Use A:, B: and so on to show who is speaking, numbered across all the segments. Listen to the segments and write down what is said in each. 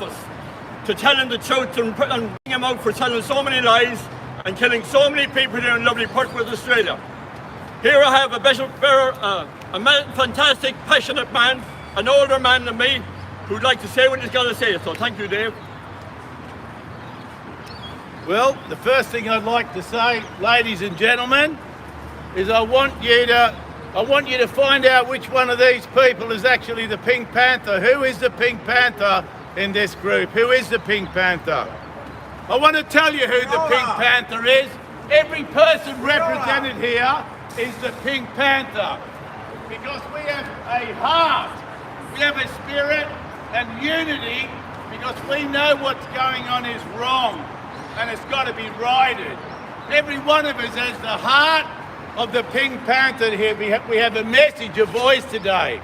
A: office to tell him the truth and bring him out for telling so many lies and killing so many people here in lovely Perth, Australia. Here I have a fantastic, passionate man, an older man than me, who'd like to say what he's got to say. So thank you, Dave.
B: Well, the first thing I'd like to say, ladies and gentlemen, is I want you to find out which one of these people is actually the Pink Panther. Who is the Pink Panther in this group? Who is the Pink Panther? I want to tell you who the Pink Panther is. Every person represented here is the Pink Panther, because we have a heart, we have a spirit and unity, because we know what's going on is wrong and it's got to be righted. Every one of us has the heart of the Pink Panther here. We have a message, a voice today.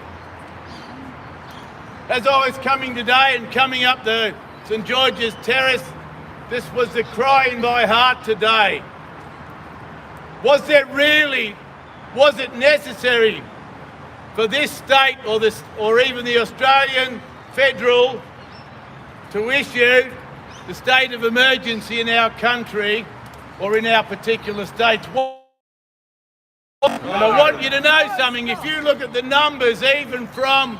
B: As I was coming today and coming up the St George's Terrace, this was the cry in my heart today. Was it necessary for this state or even the Australian Federal to issue the state of emergency in our country or in our particular states? And I want you to know something. If you look at the numbers, even from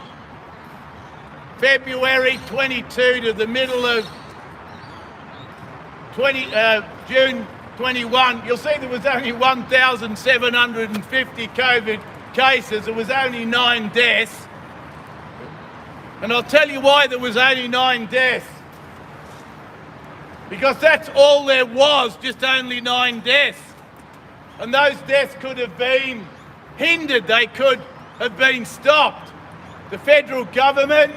B: February 22 to the middle of June 21, you'll see there was only 1,750 COVID cases. There was only 9 deaths. And I'll tell you why there was only 9 deaths. Because that's all there was, just only 9 deaths. And those deaths could have been hindered, they could have been stopped. The federal government,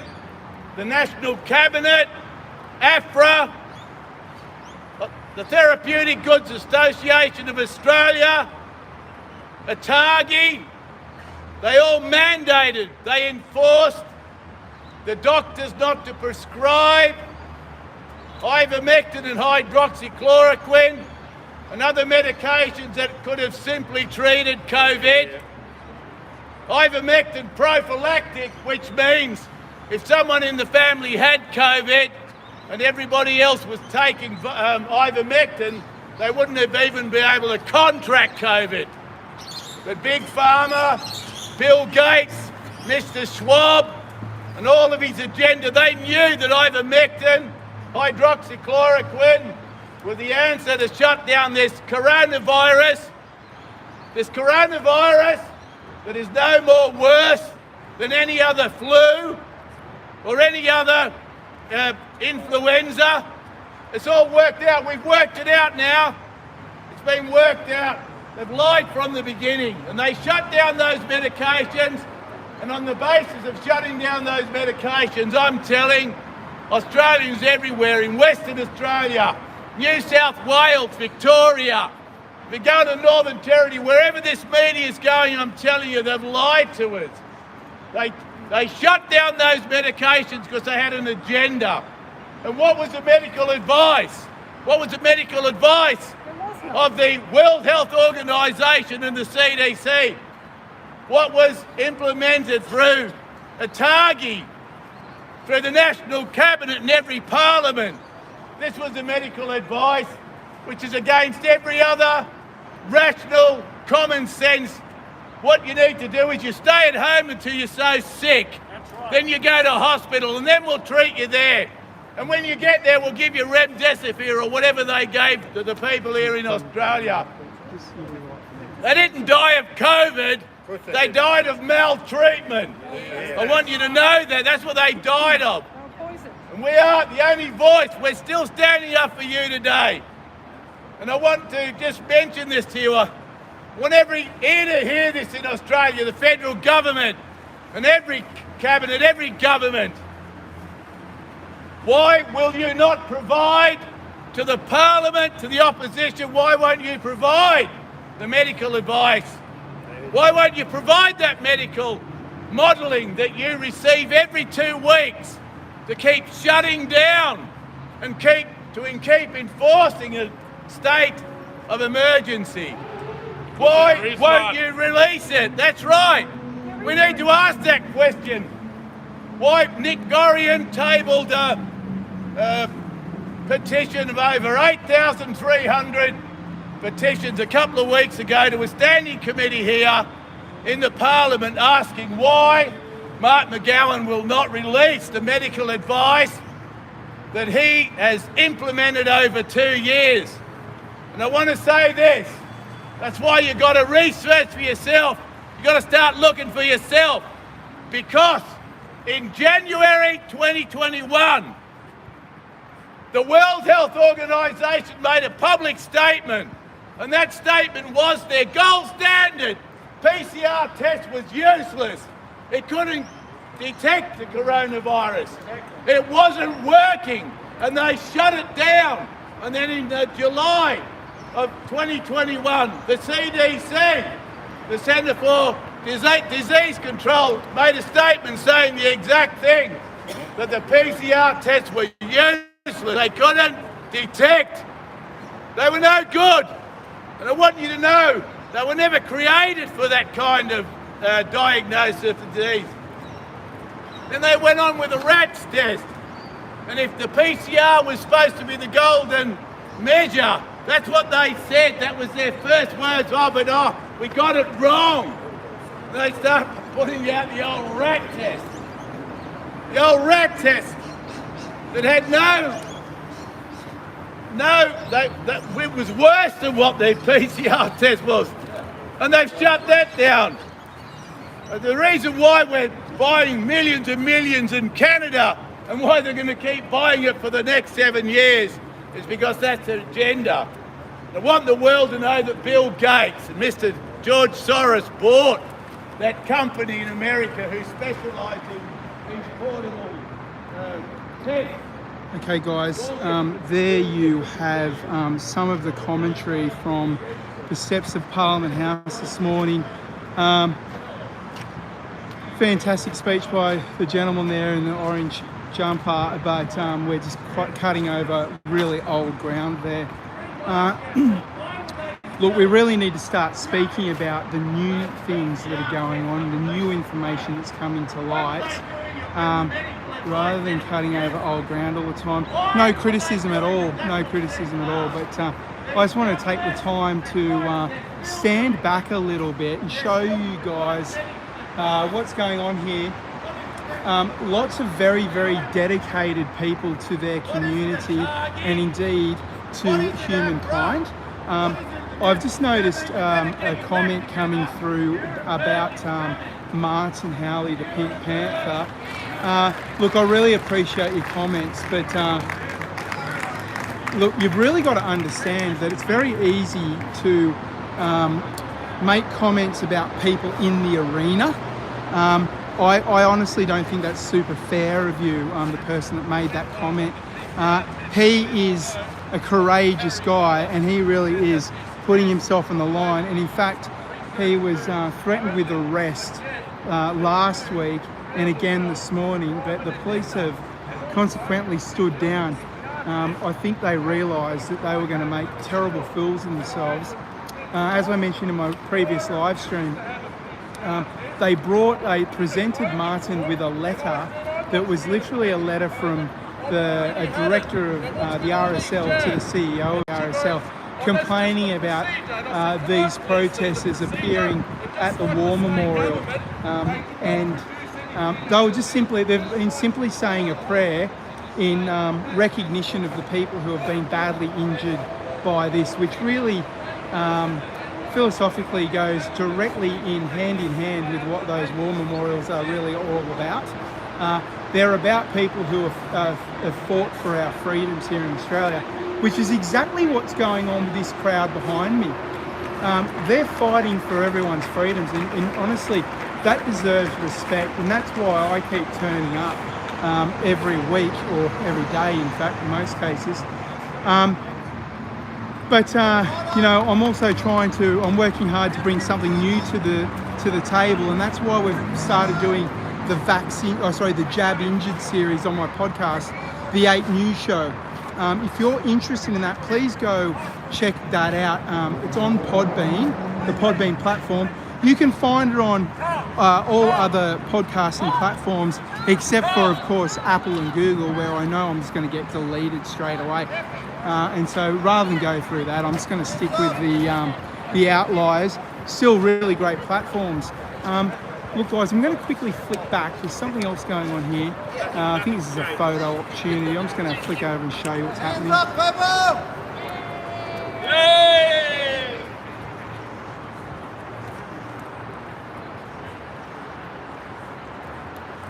B: the National Cabinet, AFRA, the Therapeutic Goods Association of Australia, ATAGI, they all mandated, they enforced the doctors not to prescribe ivermectin and hydroxychloroquine and other medications that could have simply treated COVID. Ivermectin prophylactic, which means if someone in the family had COVID and everybody else was taking ivermectin, they wouldn't have even been able to contract COVID. But Big Pharma, Bill Gates, Mr. Schwab, and all of his agenda, they knew that ivermectin, hydroxychloroquine were the answer to shut down this coronavirus that is no more worse than any other flu or any other influenza. It's all worked out. We've worked it out now. It's been worked out. They've lied from the beginning, and they shut down those medications, and on the basis of shutting down those medications, I'm telling Australians everywhere, in Western Australia, New South Wales, Victoria, if you go to Northern Territory, wherever this media is going, I'm telling you, they've lied to us. They shut down those medications because they had an agenda. And what was the medical advice? What was the medical advice of the World Health Organisation and the CDC? What was implemented through ATAGI, through the National Cabinet and every Parliament? This was the medical advice, which is against every other rational, common sense. What you need to do is you stay at home until you're so sick. Right. Then you go to hospital and then we'll treat you there. And when you get there, we'll give you remdesivir or whatever they gave to the people here in Australia. They didn't die of COVID, they died of maltreatment. I want you to know that. That's what they died of. And we are the only voice. We're still standing up for you today. And I want to just mention this to you. I want every ear to hear this in Australia, the federal government and every cabinet, every government. Why will you not provide to the Parliament, to the opposition? Why won't you provide the medical advice? Why won't you provide that medical modelling that you receive every 2 weeks to keep shutting down and keep enforcing a state of emergency? Why won't you release it? That's right. We need to ask that question. Why Nick Gorian tabled petition of over 8,300 petitions a couple of weeks ago to a standing committee here in the Parliament asking why Mark McGowan will not release the medical advice that he has implemented over 2 years. And I want to say this, that's why you've got to research for yourself. You've got to start looking for yourself, because in January 2021, the World Health Organization made a public statement, and that statement was their gold standard PCR test was useless. It couldn't detect the coronavirus. It wasn't working, and they shut it down. And then in July of 2021, the CDC, the Centre for Disease Control, made a statement saying the exact thing, that the PCR tests were useless. They couldn't detect. They were no good. And I want you to know, they were never created for that kind of diagnosis of the disease. Then they went on with a rats test. And if the PCR was supposed to be the golden measure, that's what they said. That was their first words of it. Oh, we got it wrong. And they start putting out the old rat test. The old rat test that had it was worse than what their PCR test was. And they've shut that down. The reason why we're buying millions and millions in Canada and why they're going to keep buying it for the next 7 years is because that's their agenda. I want the world to know that Bill Gates and Mr. George Soros bought that company in America who specialised in these portable tests.
C: Okay guys, there you have some of the commentary from the steps of Parliament House this morning. Fantastic speech by the gentleman there in the orange jumper, but we're just quite cutting over really old ground there. Look, we really need to start speaking about the new things that are going on, the new information that's coming to light, rather than cutting over old ground all the time. No criticism at all, but I just want to take the time to stand back a little bit and show you guys what's going on here. Lots of very, very dedicated people to their community and indeed to humankind. I've just noticed a comment coming through about Martin Howley, the Pink Panther. Look, I really appreciate your comments, but look, you've really got to understand that it's very easy to make comments about people in the arena. I honestly don't think that's super fair of you, the person that made that comment. He is a courageous guy, and he really is putting himself on the line. And in fact, he was threatened with arrest last week and again this morning, but the police have consequently stood down. I think they realised that they were going to make terrible fools of themselves. As I mentioned in my previous live stream, they presented Martin with a letter that was literally a letter from a director of the RSL to the CEO of the RSL, complaining about these protesters appearing at the War Memorial, and they've been simply saying a prayer in recognition of the people who have been badly injured by this, which really philosophically goes directly in hand with what those war memorials are really all about. They're about people who have fought for our freedoms here in Australia, which is exactly what's going on with this crowd behind me. They're fighting for everyone's freedoms, and honestly, that deserves respect, and that's why I keep turning up every week, or every day in fact in most cases. But you know, I'm also I'm working hard to bring something new to the table, and that's why we've started doing the Jab Injured series on my podcast, The 8 News Show. If you're interested in that, please go check that out. It's on Podbean, the Podbean platform. You can find it on all other podcasting platforms, except for, of course, Apple and Google, where I know I'm just going to get deleted straight away. And so rather than go through that, I'm just going to stick with the outliers. Still really great platforms. Look, guys, I'm going to quickly flick back. There's something else going on here. I think this is a photo opportunity. I'm just going to flick over and show you what's happening.
A: Yay!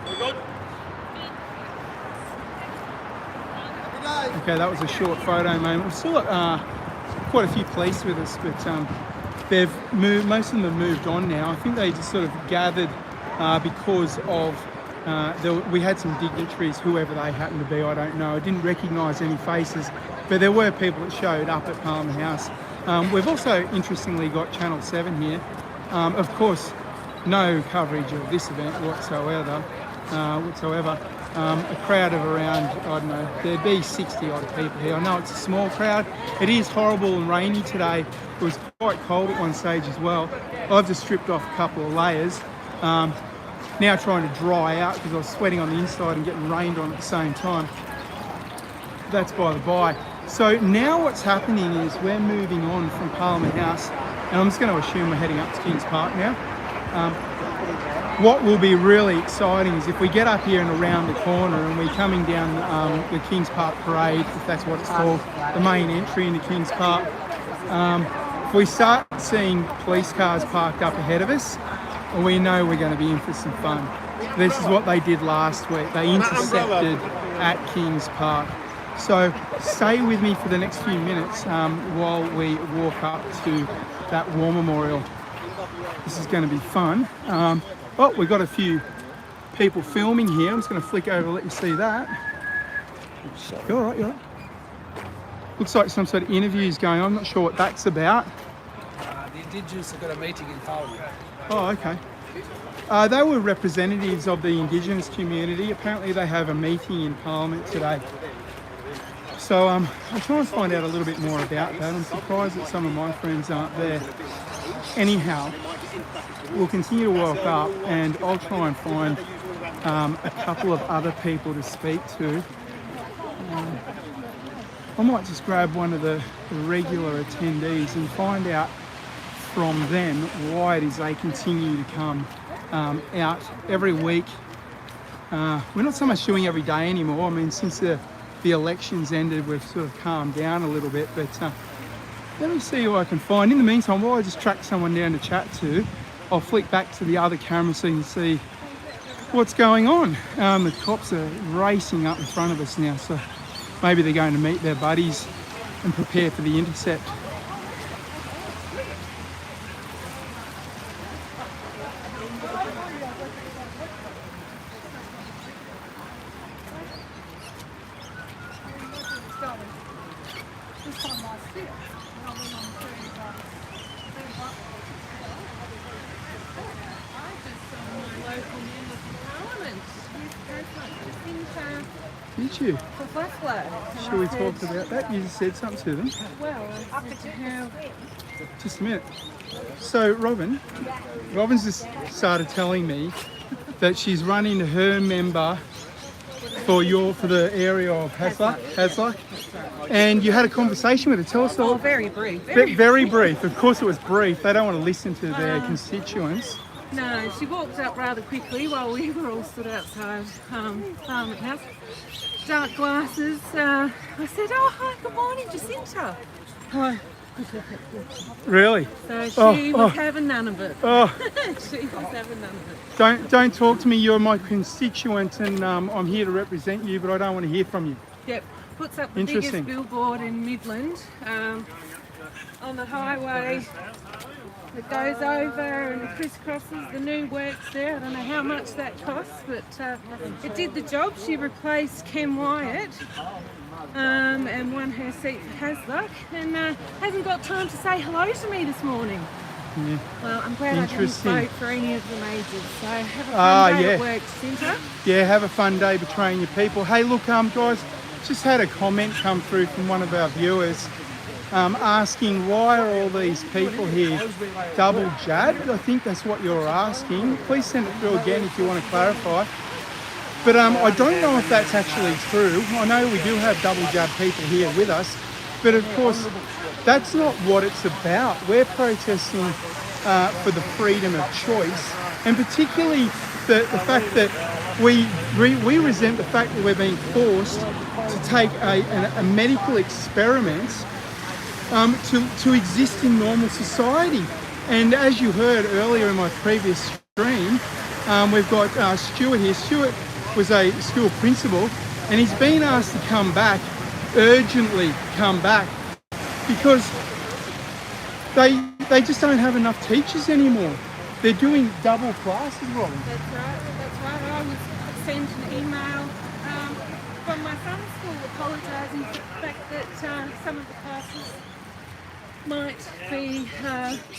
A: We good?
C: Okay, that was a short photo moment. We've still got quite a few police with us, but they've moved. Most of them have moved on now. I think they just sort of gathered because of we had some dignitaries, whoever they happened to be, I don't know. I didn't recognise any faces, but there were people that showed up at Parliament House. We've also, interestingly, got Channel 7 here. Of course, no coverage of this event whatsoever. A crowd of around, I don't know, there'd be 60 odd people here. I know it's a small crowd. It is horrible and rainy today. It was quite cold at one stage as well. I've just stripped off a couple of layers. Now trying to dry out because I was sweating on the inside and getting rained on at the same time. That's by the by. So now what's happening is we're moving on from Parliament House, and I'm just going to assume we're heading up to Kings Park now. What will be really exciting is if we get up here and around the corner and we're coming down the Kings Park Parade, if that's what it's called, the main entry into Kings Park, if we start seeing police cars parked up ahead of us, we know we're going to be in for some fun. This is what they did last week. They intercepted at Kings Park. So stay with me for the next few minutes while we walk up to that war memorial. This is going to be fun. Well, we've got a few people filming here. I'm just going to flick over and let you see that. You all right, you all right? Looks like some sort of interviews going on. I'm not sure what that's about.
D: The Indigenous have got a meeting in Parliament.
C: Oh, okay. They were representatives of the Indigenous community. Apparently they have a meeting in Parliament today. So I'm trying to find out a little bit more about that. I'm surprised that some of my friends aren't there. Anyhow, we'll continue to walk up and I'll try and find a couple of other people to speak to. I might just grab one of the regular attendees and find out from them why it is they continue to come out every week. We're not so much doing every day anymore. I mean, since the elections ended, we've sort of calmed down a little bit, but let me see who I can find. In the meantime, while I just track someone down to chat to, I'll flick back to the other camera so you can see what's going on. The cops are racing up in front of us now, so maybe they're going to meet their buddies and prepare for the intercept. Did you? Shall we talk about that? You just said something to them.
E: Well,
C: Just a minute. So Robin's just started telling me that she's running her member for the area of Hasluck, and you had a conversation with her. Tell us all.
E: Oh, very brief.
C: Very brief. Of course, it was brief. They don't want to listen to their constituents.
E: No, she walked up rather quickly while we were all stood outside Parliament House. Dark glasses. I said, "Oh, hi, good morning, Jacinta." Hi.
C: Really?
E: So she was having none of it.
C: Oh.
E: She was having none of it.
C: Don't talk to me. You're my constituent, and I'm here to represent you, but I don't want to hear from you.
E: Yep. Puts up the biggest billboard in Midland on the highway that goes over and crisscrosses the new works there. I don't know how much that costs, but it did the job. She replaced Ken Wyatt and won her seat for Hasluck, and hasn't got time to say hello to me this morning.
C: Yeah.
E: Well, I'm glad I didn't vote for any of the majors. So have a fun day at work, Jacinta.
C: Yeah, have a fun day betraying your people. Hey, look, guys, just had a comment come through from one of our viewers. asking why are all these people here double jabbed. I think that's what you're asking. Please send it through again if you want to clarify. But I don't know if that's actually true. I know we do have double jab people here with us, but of course that's not what it's about. We're protesting for the freedom of choice, and particularly the fact that we resent the fact that we're being forced to take a medical experiment to exist in normal society. And as you heard earlier in my previous stream, we've got Stuart here. Stuart was a school principal, and he's been asked to come back, urgently come back, because they just don't have enough teachers anymore. They're doing double classes, Robin.
E: That's right. I was sent an email from my son's school apologising for the fact that some of the classes might be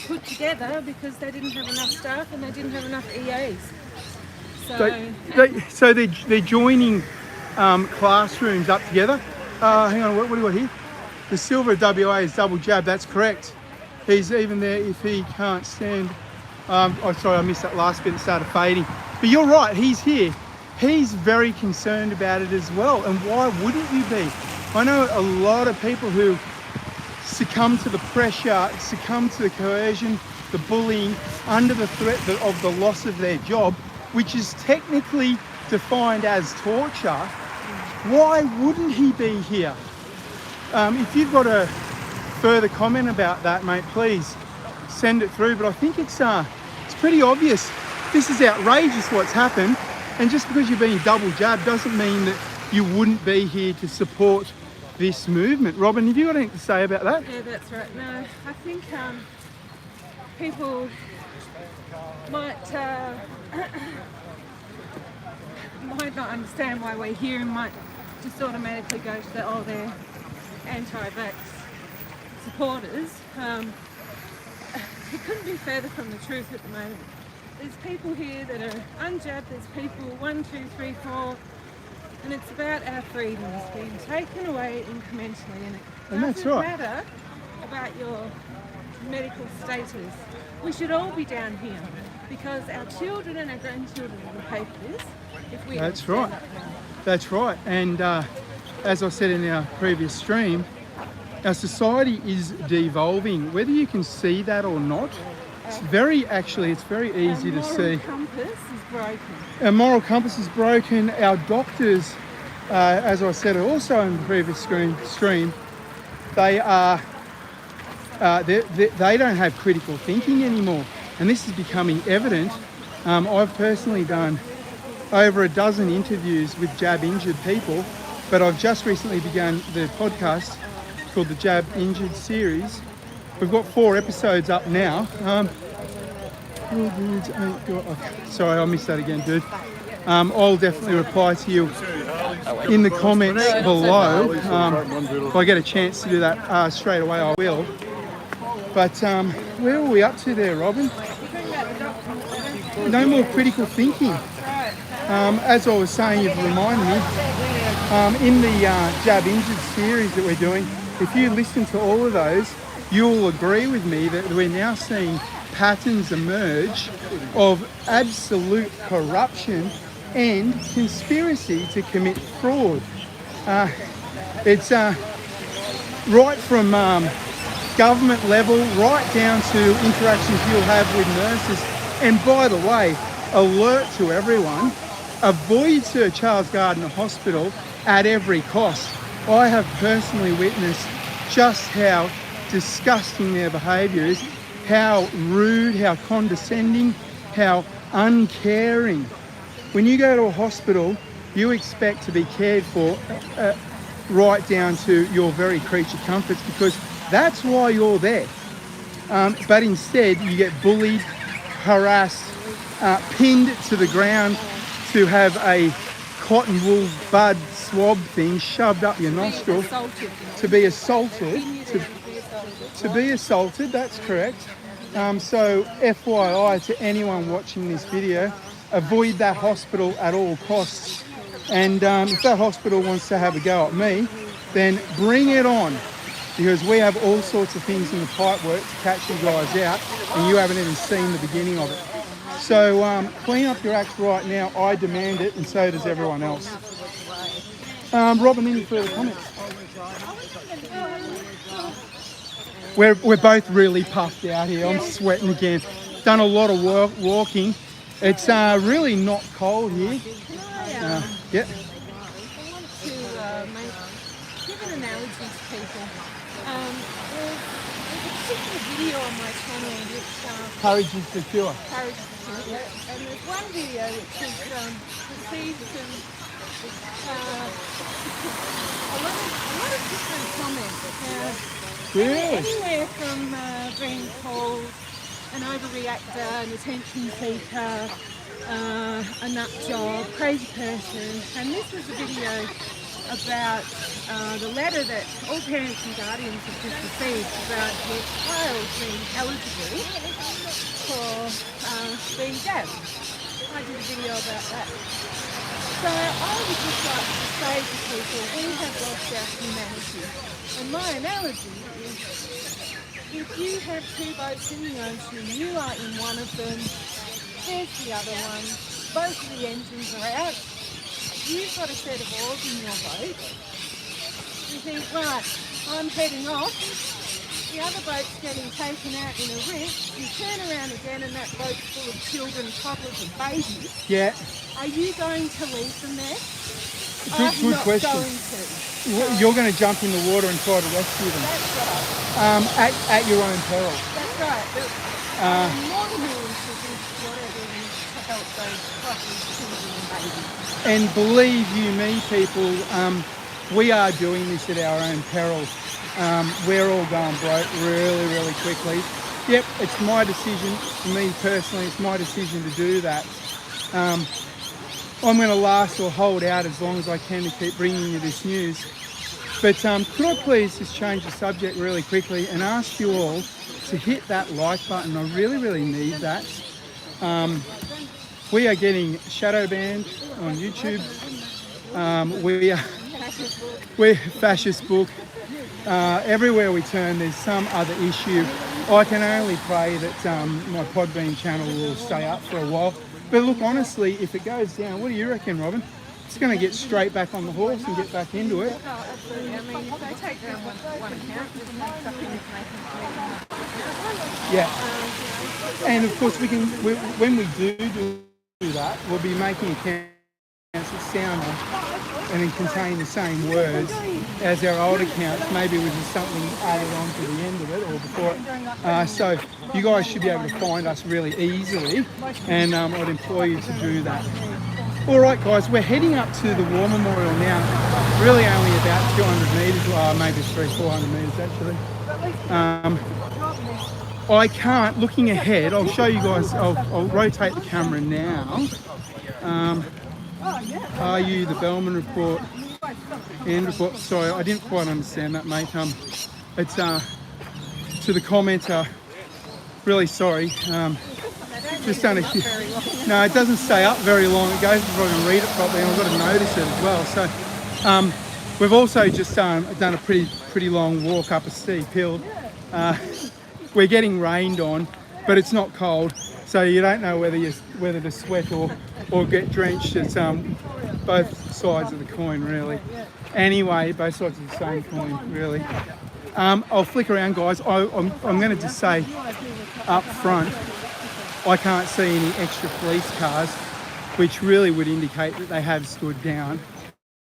E: put together because they didn't have enough staff and they didn't have enough EAs.
C: So they're joining classrooms up together. Hang on, what do we got here? The silver WA is double jab. That's correct. He's even there if he can't stand. Oh, sorry, I missed that last bit. It started fading. But you're right. He's here. He's very concerned about it as well. And why wouldn't you be? I know a lot of people who succumb to the pressure, succumb to the coercion, the bullying, under the threat of the loss of their job, which is technically defined as torture. Why wouldn't he be here? If you've got a further comment about that, mate, please send it through. But I think it's pretty obvious. This is outrageous what's happened. And just because you're being double jabbed doesn't mean that you wouldn't be here to support this movement. Robin, have you got anything to say about that?
E: Yeah, that's right. No, I think people might not understand why we're here and might just automatically go to they're anti-vax supporters. It couldn't be further from the truth at the moment. There's people here that are unjabbed, there's people 1, 2, 3, 4, and it's about our freedoms being taken away incrementally, and it doesn't matter about your medical status. We should all be down here because our children and our grandchildren will pay for this if we
C: That's right. That's right. And as I said in our previous stream, our society is devolving, whether you can see that or not. It's very easy to see.
E: Our moral compass is broken.
C: Our moral compass is broken. Our doctors, as I said also in the previous stream, they don't have critical thinking anymore, and this is becoming evident. I've personally done over a dozen interviews with jab injured people, but I've just recently begun the podcast called the Jab Injured series. We've got 4 episodes up now. Sorry, I missed that again, dude. I'll definitely reply to you in the comments below. If I get a chance to do that straight away, I will. But where were we up to there, Robin? No more critical thinking. As I was saying, you've reminded me, in the Jab Injured series that we're doing, if you listen to all of those, you'll agree with me that we're now seeing patterns emerge of absolute corruption and conspiracy to commit fraud. It's right from government level right down to interactions you'll have with nurses. And by the way, alert to everyone, avoid Sir Charles Gardner Hospital at every cost. I have personally witnessed just how disgusting their behaviour is, how rude, how condescending, how uncaring. When you go to a hospital, you expect to be cared for right down to your very creature comforts, because that's why you're there. But instead, you get bullied, harassed, pinned to the ground to have a cotton wool bud swab thing shoved up your nostril, to be assaulted. To be assaulted, that's correct. So FYI to anyone watching this video, avoid that hospital at all costs. And if that hospital wants to have a go at me, then bring it on. because we have all sorts of things in the pipework to catch you guys out, and you haven't even seen the beginning of it. So clean up your act right now. I demand it, and so does everyone else. Robin, any further comments? We're both really puffed out here. I'm sweating again. Done a lot of walking. It's really not cold here. Yeah.
E: I want to give an analogy to people. There's a particular video on my channel which
C: Courage is the cure.
E: Courage is the cure, yeah. And there's one video which is received some a lot of different comments.
C: Really?
E: Anywhere from being called an overreactor, an attention seeker, a nut job, crazy person. And this was a video about the letter that all parents and guardians have just received about their child being eligible for being deaf. I did a video about that. So I would just like to say to people, we have lost our humanity. And my analogy is, if you have two boats in the ocean, you are in one of them, there's the other one, both of the engines are out, you've got a set of oars in your boat, you think, right, I'm heading off, the other boat's getting taken out in a rip, you turn around again and that boat's full of children, toddlers and babies.
C: Yeah.
E: Are you going to leave them there?
C: Good question.
E: Going to.
C: You're going to jump in the water and try to rescue them.
E: That's right.
C: At your own peril.
E: That's right. I'm more than willing to do whatever it is to help those toddlers, children and babies.
C: And believe you me, people, we are doing this at our own peril. We're all going broke really, really quickly. Yep, it's my decision. For me personally, it's my decision to do that. I'm going to last or hold out as long as I can to keep bringing you this news. But could I please just change the subject really quickly and ask you all to hit that like button. I really, really need that. We are getting shadow banned on YouTube. We're fascist book. Everywhere we turn, there's some other issue. I can only pray that my Podbean channel will stay up for a while. But look, honestly, if it goes down, what do you reckon, Robin? It's going to get straight back on the horse and get back into it.
E: Oh, absolutely. I mean, if they take down one account, just make something information.
C: Yeah. And of course, when we do that, we'll be making accounts that sound and then contain the same words as our old accounts, maybe with something added on to the end of it or before it. So you guys should be able to find us really easily, and I'd implore you to do that. All right, guys, we're heading up to the War Memorial now. Really only about 200 metres, maybe 300-400 metres actually. I can't, looking ahead, I'll show you guys, I'll rotate the camera now. Are you the Bellman report and report? Sorry, I didn't quite understand that, mate. It's to the commenter, really sorry. Just done no, it doesn't stay up very long. It goes before I can read it properly, and I've got to notice it as well. So we've also just done a pretty long walk up a steep hill. We're getting rained on, but it's not cold, so you don't know whether to sweat or get drenched. It's both sides of the coin, really. Anyway, both sides of the same coin, really. I'll flick around, guys. I'm going to just say up front, I can't see any extra police cars, which really would indicate that they have stood down.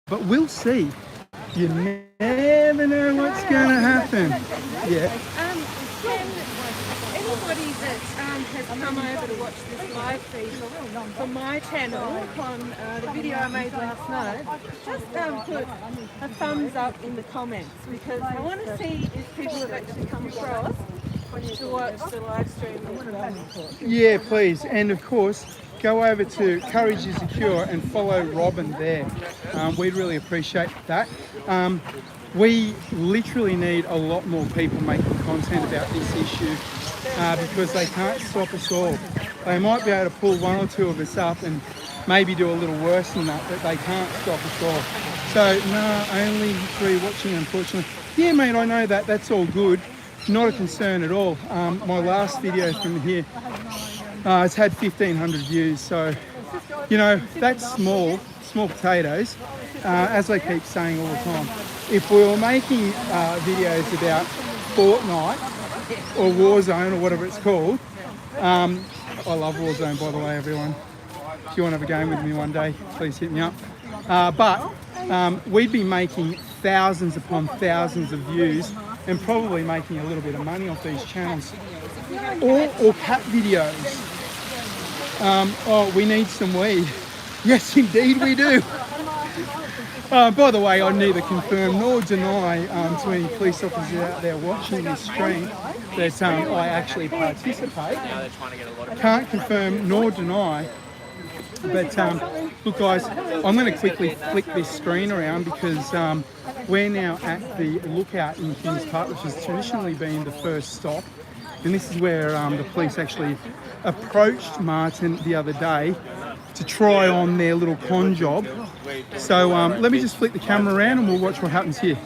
C: But we'll see. You never know what's going to happen. Yeah.
E: Anybody that has come over to watch this live feed from my channel on the video I made last night, just put a thumbs up in the comments, because I want to see if people have actually come across to watch the live stream of the Bellman report.
C: Yeah, please. And of course, go over to Courage is the Cure and follow Robin there. We'd really appreciate that. We literally need a lot more people making content about this issue because they can't stop us all. They might be able to pull one or two of us up and maybe do a little worse than that, but they can't stop us all. So, no, only 3 watching, unfortunately. Yeah, mate, I know that. That's all good. Not a concern at all. My last video from here, it's had 1,500 views. So, you know, that's small potatoes. As I keep saying all the time, if we were making videos about Fortnite or Warzone or whatever it's called, I love Warzone, by the way, everyone. If you want to have a game with me one day, please hit me up. But we'd be making thousands upon thousands of views and probably making a little bit of money off these channels. Or cat videos. Oh, we need some weed. Yes, indeed we do. By the way, I neither confirm nor deny to any police officers out there watching this stream that I actually participate. Can't confirm nor deny. But look guys, I'm going to quickly flick this screen around because we're now at the lookout in Kings Park, which has traditionally been the first stop. And this is where the police actually approached Martin the other day to try on their little con job. So let me just flick the camera around and we'll watch what happens here.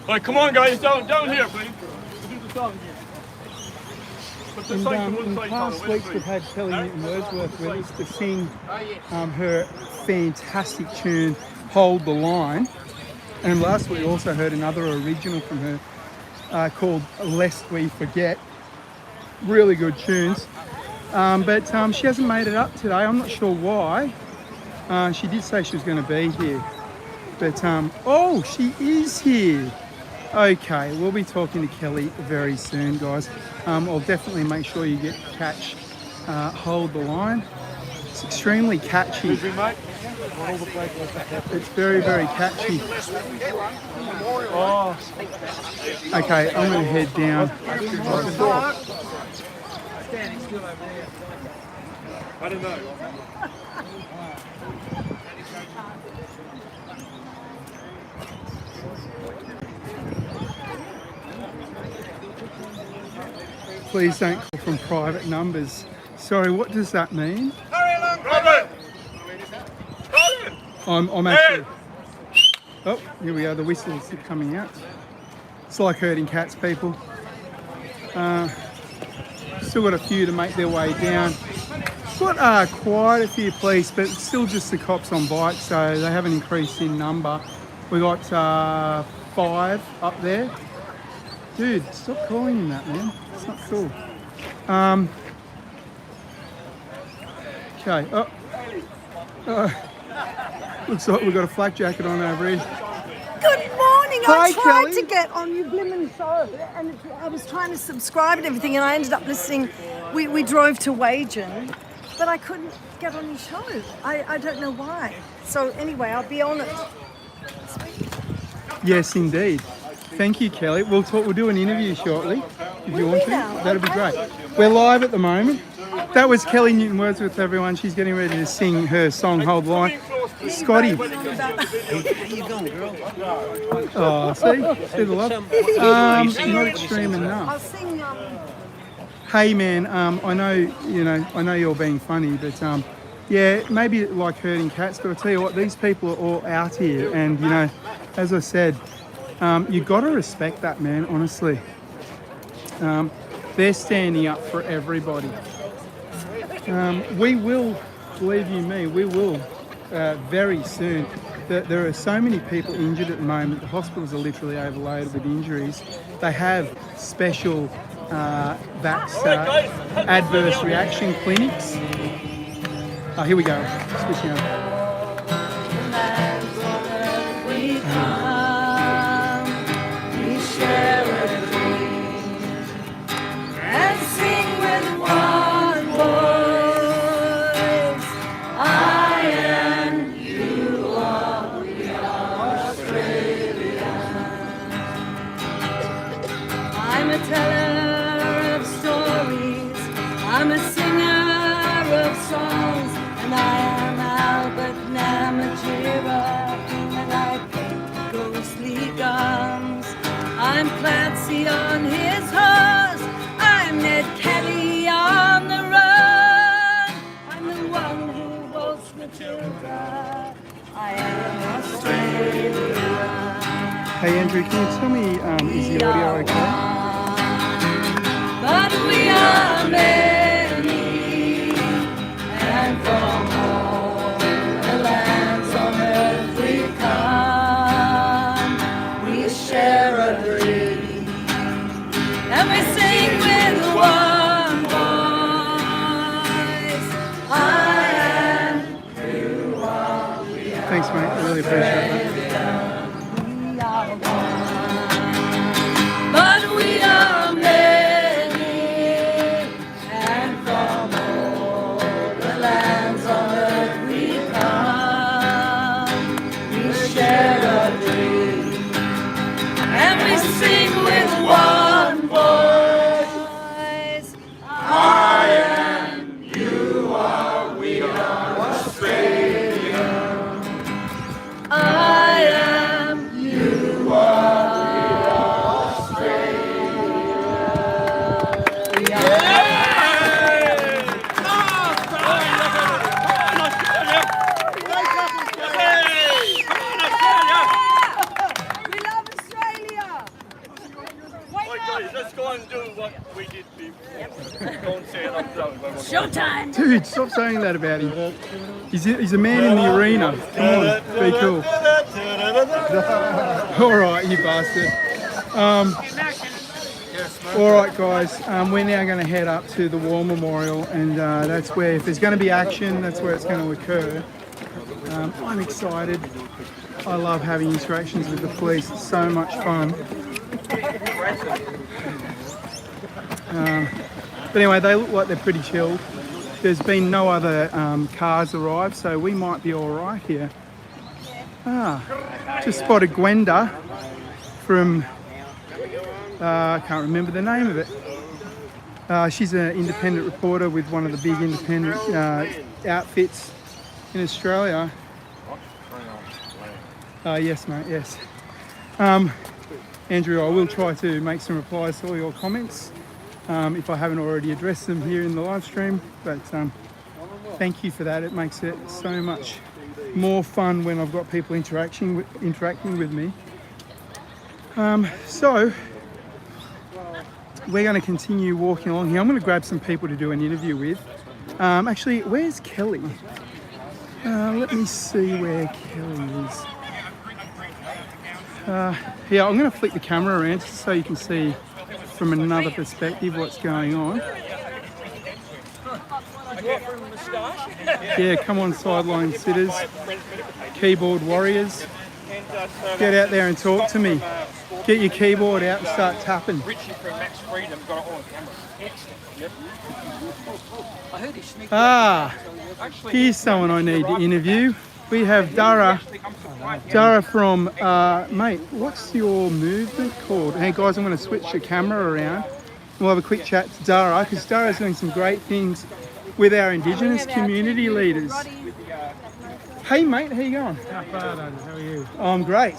A: Right, come on guys, down here please.
C: In past weeks we've had Kelly Newton Wordsworth with us to sing her fantastic tune, Hold the Line. And last week we also heard another original from her called Lest We Forget. Really good tunes. But she hasn't made it up today. I'm not sure why. She did say she was going to be here. But, oh, she is here. Okay, we'll be talking to Kelly very soon, guys. I'll definitely make sure you get to catch Hold the Line. It's extremely catchy. It's very, very catchy. Oh. Okay, I'm going to head down.
A: I don't know.
C: Please don't call from private numbers. Sorry, what does that mean? I'm actually... Oh, here we are, the whistles are coming out. It's like herding cats, people. Still got a few to make their way down. Got quite a few police, but it's still just the cops on bike, so they haven't increased in number. We got 5 up there. Dude, stop calling him that, man. It's not cool. Okay. Looks like we've got a flak jacket on over here.
F: Good morning.
C: Hi,
F: I tried
C: Kelly.
F: to get on your blimmin' show, and I was trying to subscribe and everything, and I ended up listening. We drove to Wagen, but I couldn't get on your show. I don't know why. So anyway, I'll be on it.
C: Yes, indeed. Thank you, Kelly. We'll do an interview shortly if you want to. That'd be great. We're live at the moment. That was Kelly Newton Wordsworth, everyone. She's getting ready to sing her song, Hold the Line. Scotty.
G: How you going, girl?
C: Oh, see the love. Not extreme
F: I'll
C: enough.
F: sing.
C: Hey, man. I know you're being funny, but yeah, maybe like herding cats. But I tell you what, these people are all out here, and you know, as I said, you got to respect that, man. Honestly, they're standing up for everybody. We will, believe you me, we will very soon. There are so many people injured at the moment. The hospitals are literally overloaded with injuries. They have special adverse reaction clinics. Oh, here we go. Switching over.
F: I'm a singer of songs, and I am Albert Namatjira, and I go
C: Hey Andrew, can you tell me, is the audio okay?
H: But we are many, and from all the lands on earth we come. We share a dream, and we sing with one voice. I am, you are, we are.
C: Thanks mate, I really appreciate that.
H: But we are many, and from all the lands on earth we come. We share a dream, and we sing with one voice. I am, you are, we are Australia. I am, you are.
A: Let's go and do what we did before. Don't say it up loud.
H: Showtime!
C: Dude, stop saying that about him. He's a man in the arena. Come on, be cool. Alright, you bastard. Alright guys, we're now going to head up to the War Memorial, and that's where, if there's going to be action, that's where it's going to occur. I'm excited. I love having interactions with the police. It's so much fun. But anyway, they look like they're pretty chilled. There's been no other cars arrive, so we might be all right here. Just spotted Gwenda from, I can't remember the name of it. She's an independent reporter with one of the big independent outfits in Australia. Yes, mate, yes. Andrew, I will try to make some replies to all your comments if I haven't already addressed them here in the live stream, but thank you for that. It makes it so much more fun when I've got people interacting with me. So we're going to continue walking along here. I'm going to grab some people to do an interview with. Actually, where's Kelly? Let me see where Kelly is. Yeah, I'm going to flick the camera around just so you can see from another perspective what's going on. Yeah, come on, sideline sitters, keyboard warriors. Get out there and talk to me. Get your keyboard out and start tapping.
A: Richie from MaxFreedom got it all on camera.
C: Here's someone I need to interview. We have Dara from, mate, what's your movement called? Hey guys, I'm going to switch the camera around. We'll have a quick chat to Dara, because Dara's doing some great things with our Indigenous community leaders. Hey mate, how you going?
I: Not bad, how are you?
C: I'm great.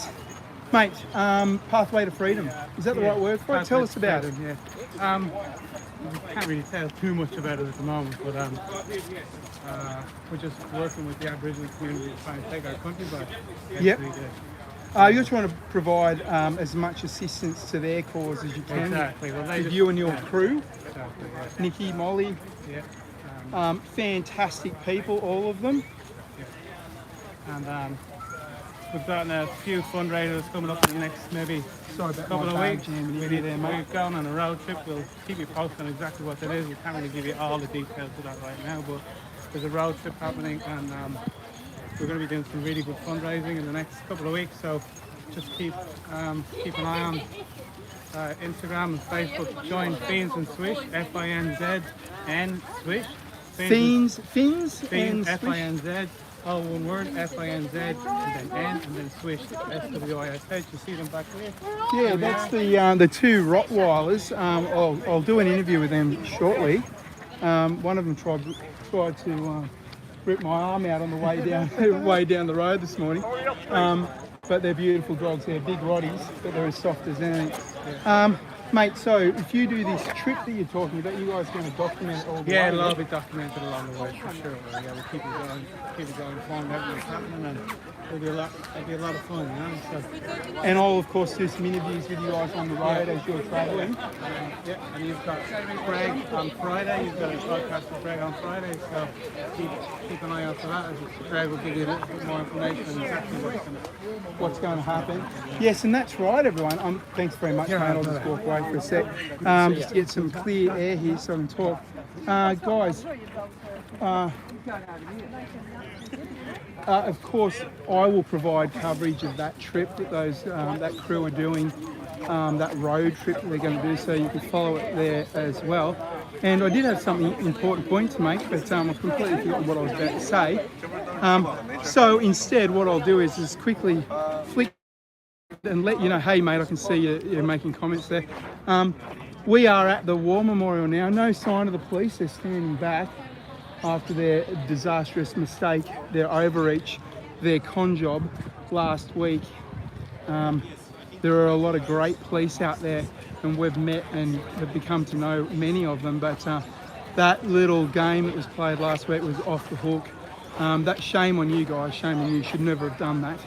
C: Mate, Pathway to Freedom, is that the right word for it? Tell us about it.
I: Yeah. I can't really tell too much about it at the moment, but we're just working with the Aboriginal community to try and take our country back.
C: Yep. You're trying to provide as much assistance to their cause as you can.
I: Exactly. Well,
C: with you and your crew,
I: exactly, yeah.
C: Nikki, Molly,
I: Yeah.
C: fantastic people, all of them.
I: And we've got a few fundraisers coming up in the next maybe couple of weeks. We've gone on a road trip. We'll keep you posted on exactly what it is. We can't really give you all the details of that right now, but there's a road trip happening, and we're going to be doing some really good fundraising in the next couple of weeks. So just keep an eye on Instagram and Facebook. Join Fiends and Swish, FINZN Swish.
C: Fiends and Swish.
I: FINZ. All one word, FINZ, and then N, and then Swish, SWISH. You see them back there?
C: Yeah, that's the two Rottweilers. I'll do an interview with them shortly. One of them tried to rip my arm out on the way down the road this morning. But they're beautiful dogs. They're big Rotties, but they're as soft as anything. Mate, so if you do this trip that you're talking about, you guys are going to document it all the way?
I: Yeah, it'll all be documented along the way for sure. Yeah, we'll keep it going, find out what's happening, and it'll be a lot of fun, you know. So,
C: And I'll, of course, do some interviews with you guys on the road as you're travelling.
I: yeah, and you've got Greg on Friday. You've got a podcast with Greg on Friday, so keep an eye out for that. Greg will give you a little bit more information on exactly
C: What's going to happen. Yes, and that's right, everyone. Thanks very much, mate. I'll just walk away for a sec. Just to get some clear air here so I can talk. Guys, of course, I will provide coverage of that trip that that crew are doing, that road trip that they're going to do, so you can follow it there as well. And I did have something important point to make, but I've completely forgotten what I was about to say. So instead, what I'll do is just quickly flick and let you know, hey mate, I can see you're making comments there. We are at the War Memorial now. No sign of the police. They're standing back after their disastrous mistake, their overreach, their con job last week. There are a lot of great police out there, and we've met and have become to know many of them, but that little game that was played last week was off the hook. That's shame on you guys, shame on you. You should never have done that.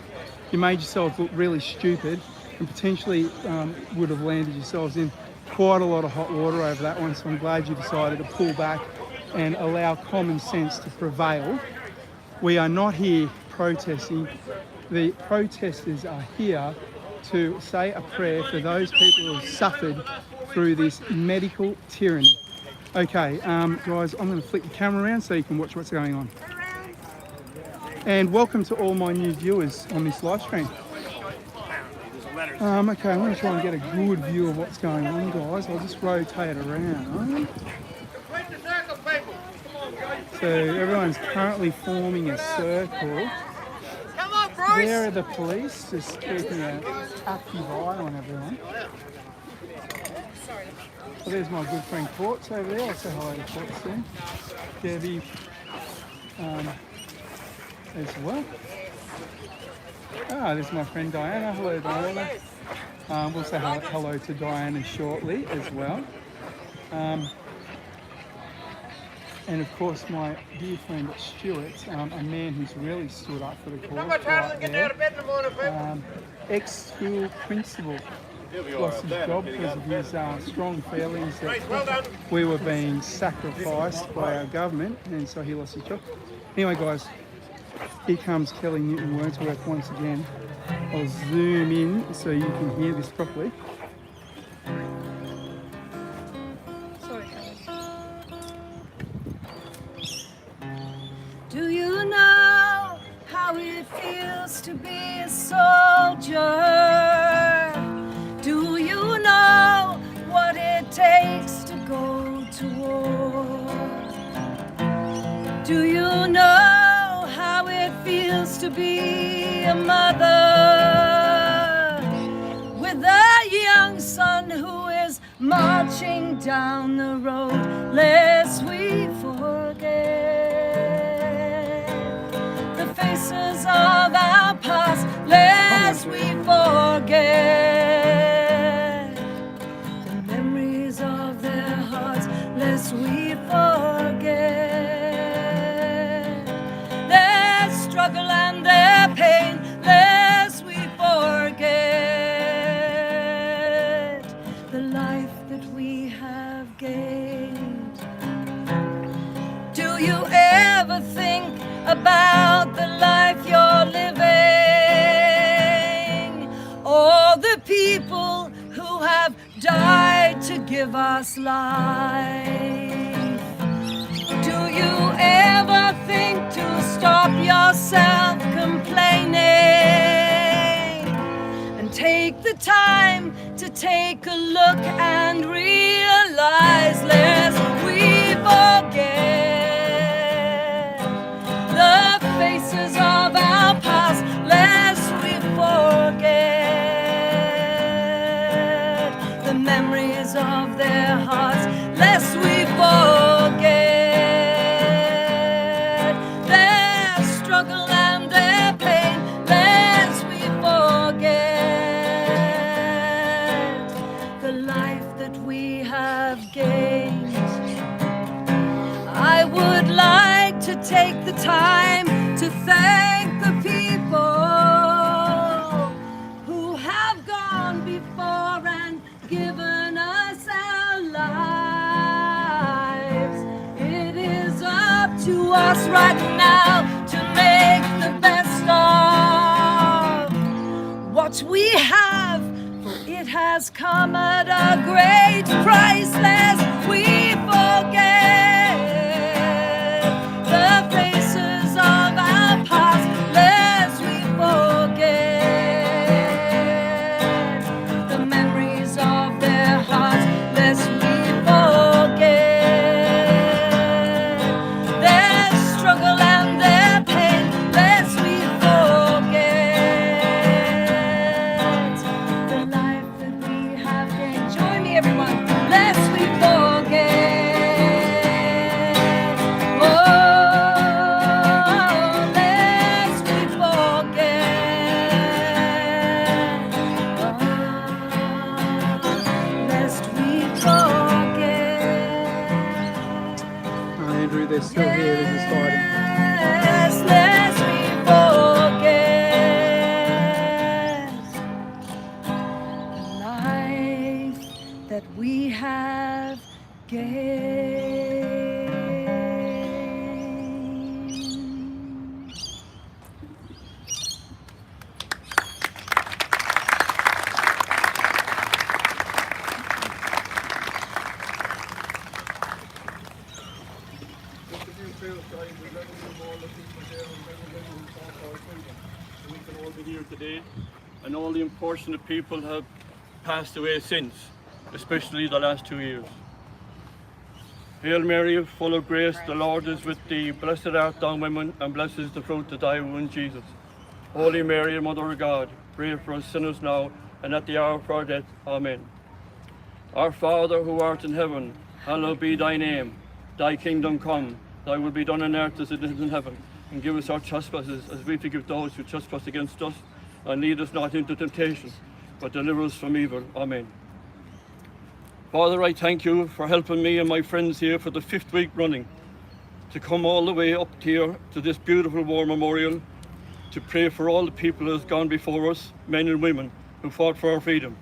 C: You made yourself look really stupid and potentially would have landed yourselves in quite a lot of hot water over that one, so I'm glad you decided to pull back and allow common sense to prevail. We are not here protesting. The protesters are here to say a prayer for those people who have suffered through this medical tyranny. Okay, guys, I'm going to flick the camera around so you can watch what's going on. And welcome to all my new viewers on this live stream. Okay, I'm going to try and get a good view of what's going on, guys. I'll just rotate around. So everyone's currently forming a circle. There are the police just keeping an active eye on everyone. Well, there's my good friend Courts over there. I'll say hello to Courts soon. Debbie as well. There's my friend Diana. Hello, Diana. We'll say hello to Diana shortly as well. And of course, my dear friend Stuart, a man who's really stood up for the cause right there. Ex-school principal lost his job because of his strong feelings that we were being sacrificed by our government, and so he lost his job. Anyway, guys, here comes Kelly Newton-Wordsworth once again. I'll zoom in so you can hear this properly.
F: Do you know how it feels to be a soldier? Do you know what it takes to go to war? Do you know how it feels to be a mother with a young son who is marching down the road, lest we forget the faces of our past, lest we forget the memories of their hearts, lest we forget their struggle and their pain, lest we forget the life that we have gained. Do you ever think about the life you're living, or the people who have died to give us life? Do you ever think to stop yourself complaining and take the time to take a look and realize, lest we forget the faces of our past, lest we forget the memories of their hearts, lest we forget their struggle and their pain, lest we forget the life take the time to thank the people who have gone before and given us our lives. It is up to us right now to make the best of what we have, for it has come at a great price. Lest we forget the faces of our past, lest we forget the memories of their hearts, lest we forget their struggle and their pain, lest we forget the life that we have gained. Join me, everyone, lest we forget. Oh, lest we forget. Oh, lest we forget.
C: Oh, Andrew, they're still here. They're just hiding.
F: Yes, lest we forget the life that we have gained.
A: We can all be here today, and all the unfortunate people have passed away since, especially the last 2 years. Hail Mary, full of grace, the Lord is with thee. Blessed art thou among women, and blessed is the fruit of thy womb, Jesus. Holy Mary, Mother of God, pray for us sinners now and at the hour of our death. Amen. Our Father, who art in heaven, hallowed be thy name. Thy kingdom come, thy will be done on earth as it is in heaven. And give us our trespasses as we forgive those who trespass against us. And lead us not into temptation, but deliver us from evil. Amen. Father, I thank you for helping me and my friends here for the 5th week running to come all the way up here to this beautiful war memorial to pray for all the people who have gone before us, men and women who fought for our freedom.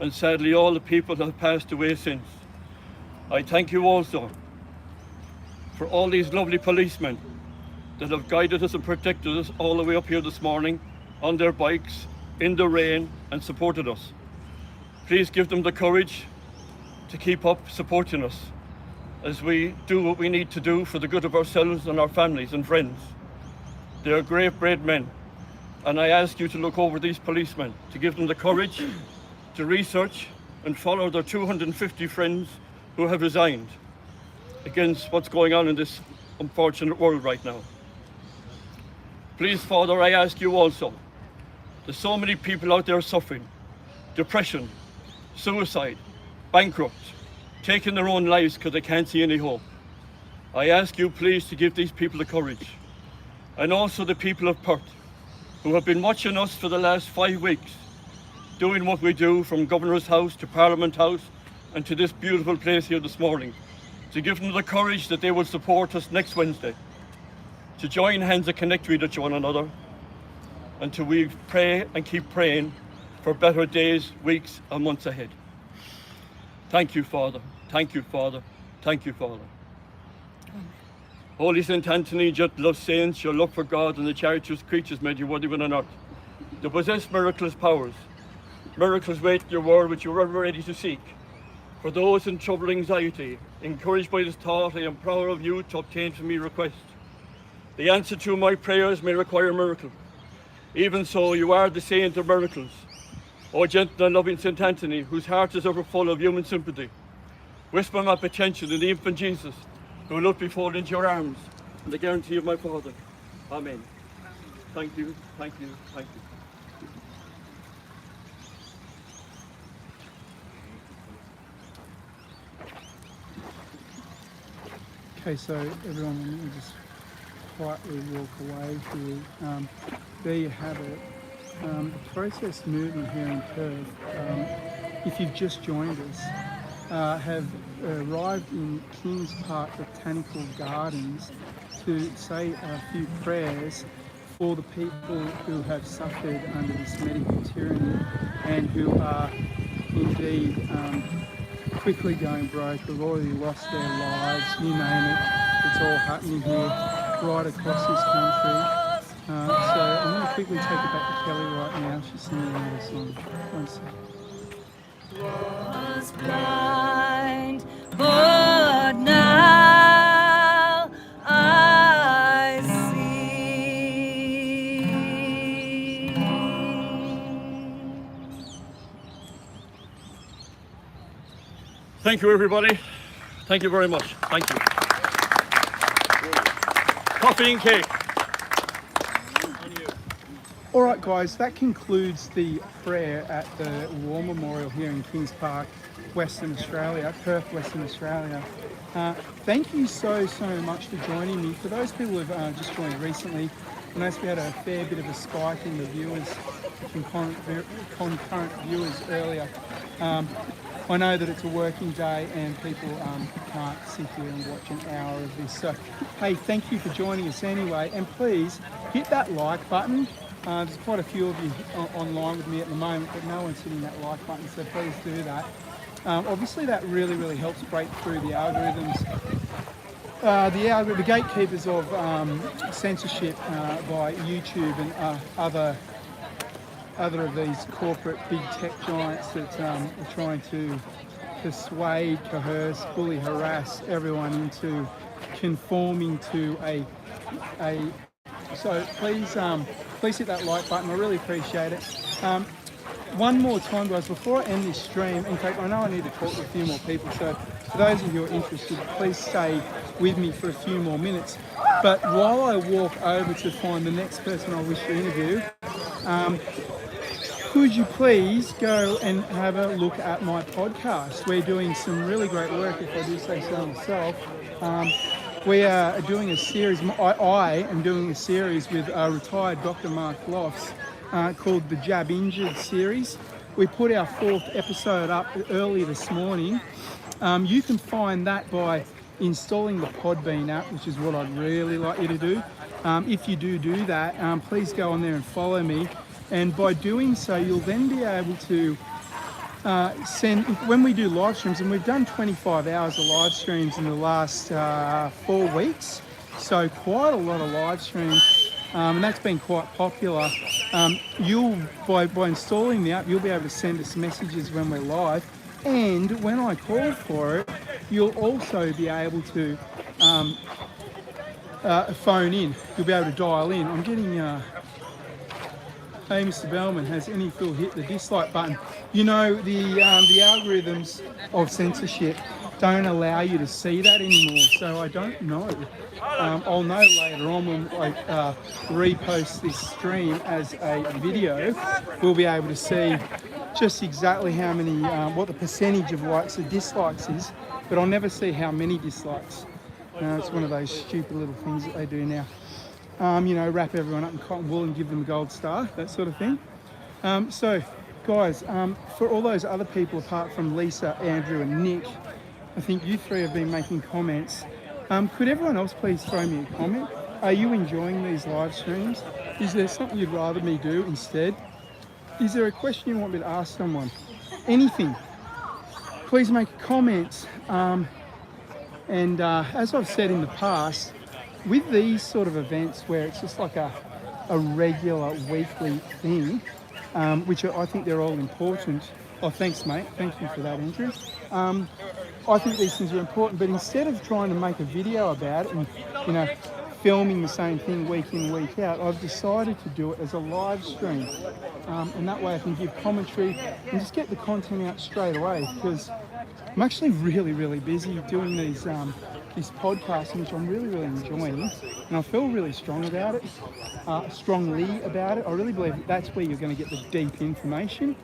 A: And sadly, all the people have passed away since. I thank you also for all these lovely policemen that have guided us and protected us all the way up here this morning on their bikes, in the rain, and supported us. Please give them the courage to keep up supporting us as we do what we need to do for the good of ourselves and our families and friends. They are great, brave men, and I ask you to look over these policemen, to give them the courage to research and follow their 250 friends who have resigned against what's going on in this unfortunate world right now. Please, Father, I ask you also, there's so many people out there suffering, depression, suicide, bankrupt, taking their own lives because they can't see any hope. I ask you, please, to give these people the courage. And also the people of Perth, who have been watching us for the last 5 weeks, doing what we do from Governor's House to Parliament House and to this beautiful place here this morning, to give them the courage that they will support us next Wednesday, to join hands and connect with each one another, until we pray and keep praying for better days, weeks and months ahead. Thank you, Father. Thank you, Father. Thank you, Father. Amen. Holy St. Anthony, just love saints, your love for God and the charioteers creatures made you worthy on earth, to possess miraculous powers. Miracles wait your word which you are ever ready to seek. For those in trouble, anxiety, encouraged by this thought, I am proud of you to obtain from me request. The answer to my prayers may require a miracle. Even so, you are the saint of miracles. O gentle and loving St. Anthony, whose heart is ever full of human sympathy, whisper my petition in the infant Jesus, who looked before into your arms, and the guarantee of my Father. Amen. Thank you, thank you, thank you.
C: Okay, so everyone, let me just quietly walk away here. There you have it. The protest movement here in Perth, if you've just joined us, have arrived in Kings Park Botanical Gardens to say a few prayers for the people who have suffered under this medical tyranny and who are indeed quickly going broke, who've already lost their lives, you name it. It's all happening here right across this country. So I'm going to quickly take it back to Kelly right now. She's singing another song. One second.
H: Was blind, but now I see.
A: Thank you, everybody. Thank you very much. Thank you. Coffee and cake.
C: All right, guys, that concludes the prayer at the War Memorial here in Kings Park, Western Australia, Perth, Western Australia. Thank you so much for joining me. For those people who have just joined recently, I noticed we had a fair bit of a spike in the viewers, concurrent viewers earlier. I know that it's a working day and people can't sit here and watch an hour of this. So, hey, thank you for joining us anyway. And please hit that like button. There's quite a few of you online with me at the moment, but no one's hitting that like button, so please do that. Obviously, that really helps break through the algorithms. The gatekeepers of censorship by YouTube and other of these corporate big tech giants that are trying to persuade, coerce, bully, harass everyone into conforming to a. So please hit that like button. I really appreciate it. One more time, guys, before I end this stream, in fact, I know I need to talk to a few more people, so for those of you who are interested, please stay with me for a few more minutes. But while I walk over to find the next person I wish to interview, could you please go and have a look at my podcast? We're doing some really great work, if I do say so myself. We are doing a series, I am doing a series with retired Dr. Mark Lofts called the Jab Injured series. We put our 4th episode up early this morning. You can find that by installing the Podbean app, which is what I'd really like you to do. If you do that, please go on there and follow me. And by doing so, you'll then be able to when we do live streams, and we've done 25 hours of live streams in the last 4 weeks, so quite a lot of live streams, and that's been quite popular. By installing the app, you'll be able to send us messages when we're live, and when I call for it, you'll also be able to phone in. You'll be able to dial in. I'm getting hey, Mr. Bellman, has any fool hit the dislike button? You know, the algorithms of censorship don't allow you to see that anymore, so I don't know. I'll know later on when I repost this stream as a video. We'll be able to see just exactly how many, what the percentage of likes or dislikes is, but I'll never see how many dislikes. It's one of those stupid little things that they do now. You know, wrap everyone up in cotton wool and give them a gold star, that sort of thing. So, guys, for all those other people apart from Lisa, Andrew and Nick, I think you three have been making comments. Could everyone else please throw me a comment? Are you enjoying these live streams? Is there something you'd rather me do instead? Is there a question you want me to ask someone? Anything. Please make a comment. As I've said in the past, with these sort of events where it's just like a regular weekly thing, which I think they're all important. Oh, thanks, mate. Thank you for that, Andrew. I think these things are important, but instead of trying to make a video about it and, you know, filming the same thing week in, week out, I've decided to do it as a live stream. And that way I can give commentary and just get the content out straight away, because I'm actually really busy doing these this podcasting, which I'm really enjoying, and I feel really strongly about it. I really believe that's where you're going to get the deep information.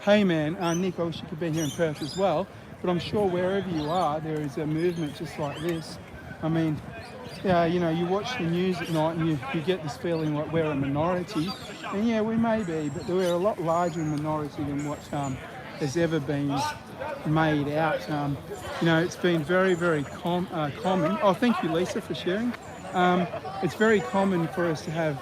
C: Hey man, Nick, I wish you could be here in Perth as well, but I'm sure wherever you are, there is a movement just like this. I mean, you know, you watch the news at night and you get this feeling like we're a minority, and yeah, we may be, but we're a lot larger minority than what has ever been made out. You know, it's been very common. Oh, thank you, Lisa, for sharing. It's very common for us to have,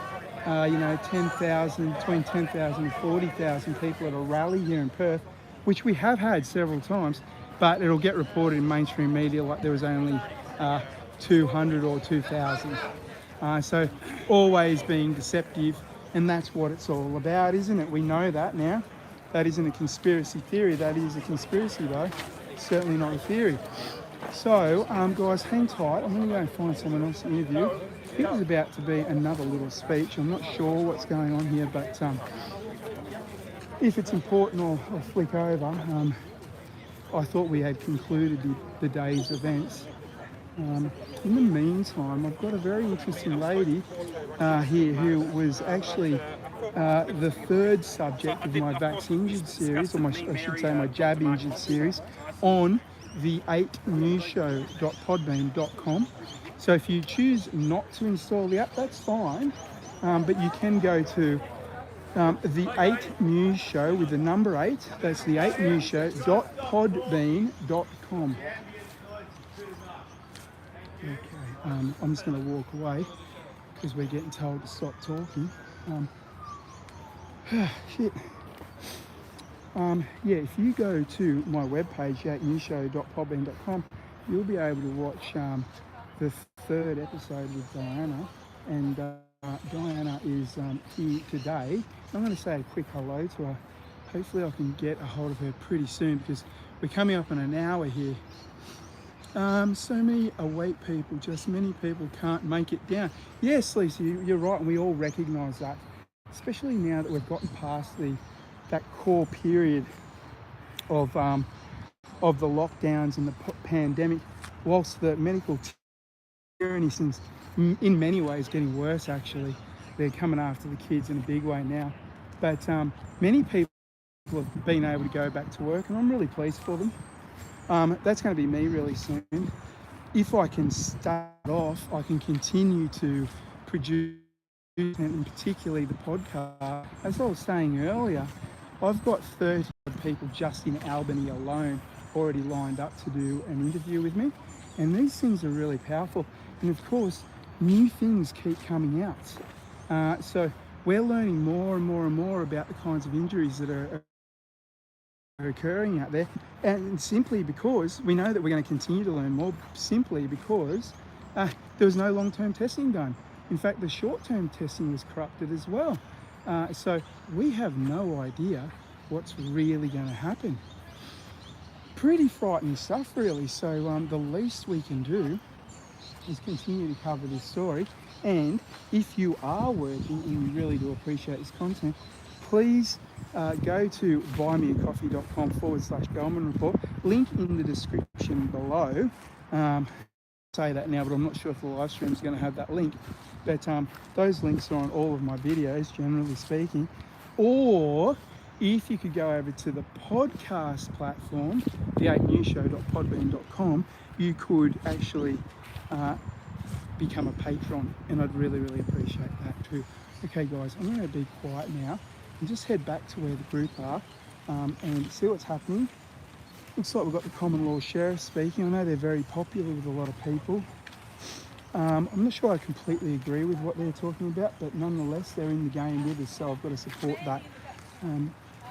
C: you know, 10,000, between 10,000 and 40,000 people at a rally here in Perth, which we have had several times, but it'll get reported in mainstream media like there was only 200 or 2,000. So always being deceptive, and that's what it's all about, isn't it? We know that now. That isn't a conspiracy theory, that is a conspiracy though. Certainly not a theory. So, guys, hang tight. I'm going to go and find someone else to interview. I think there's about to be another little speech. I'm not sure what's going on here, but if it's important, I'll flick over. I thought we had concluded the day's events. In the meantime, I've got a very interesting lady here who was actually the third subject of my Vax Injured series, or I should say my Jab Injured series, on the 8newsshow.podbean.com. So if you choose not to install the app, that's fine, but you can go to the 8 News Show with the number 8, that's the 8newsshow.podbean.com. Okay, I'm just going to walk away because we're getting told to stop talking. Shit. Yeah, if you go to my webpage, 8newsshow.podbean.com, you'll be able to watch the third episode with Diana. And Diana is here today. I'm going to say a quick hello to her. Hopefully I can get a hold of her pretty soon because we're coming up on an hour here. So many awake people, just many people can't make it down. Yes, Lisa, you're right, and we all recognise that, especially now that we've gotten past that core period of the lockdowns and the pandemic. Whilst the medical tyranny seems, in many ways, getting worse. Actually, they're coming after the kids in a big way now. But many people have been able to go back to work, and I'm really pleased for them. That's going to be me really soon. If I can start off, I can continue to produce, and particularly the podcast. As I was saying earlier, I've got 30 people just in Albany alone already lined up to do an interview with me. And these things are really powerful. And of course, new things keep coming out. So we're learning more and more about the kinds of injuries that are occurring out there, and simply because we know that we're going to continue to learn more, simply because there was no long-term testing done. In fact, the short-term testing was corrupted as well. So we have no idea what's really going to happen. Pretty frightening stuff, really. So the least we can do is continue to cover this story. And if you are working and you really do appreciate this content, please go to buymeacoffee.com/Bellman Report. Link in the description below. Say that now, but I'm not sure if the live stream is going to have that link. But those links are on all of my videos, generally speaking. Or if you could go over to the podcast platform, the 8newsshow.podbean.com, you could actually become a patron, and I'd really appreciate that too. Okay, guys, I'm going to be quiet now and just head back to where the group are and see what's happening. Looks like we've got the Common Law Sheriff speaking. I know they're very popular with a lot of people. I'm not sure I completely agree with what they're talking about, but nonetheless, they're in the game with us, so I've got to support that.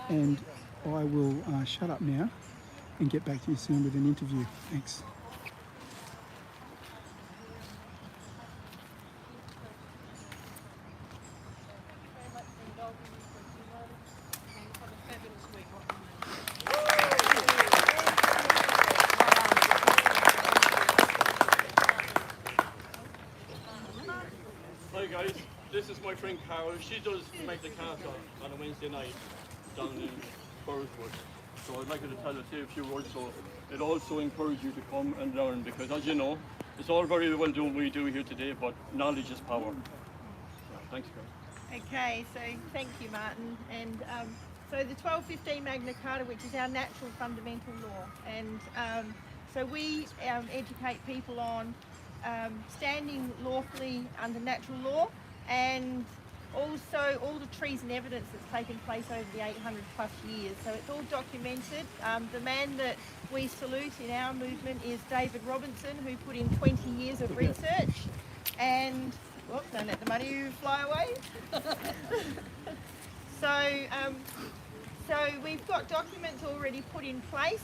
C: And I will shut up now and get back to you soon with an interview. Thanks.
A: Hi guys, this is my friend Carol. She does make the car on a Wednesday night down in Perthwood. So I'd like her to say a few words. So it also encourages you to come and learn, because as you know, it's all very well doing what we do here today, but knowledge is power. So, thanks guys.
J: Okay, so thank you, Martin. And so the 1215 Magna Carta, which is our natural fundamental law, and so we educate people on standing lawfully under natural law and also all the treason evidence that's taken place over the 800 plus years. So it's all documented. The man that we salute in our movement is David Robinson, who put in 20 years of research. And, whoops, don't let the money fly away. So we've got documents already put in place.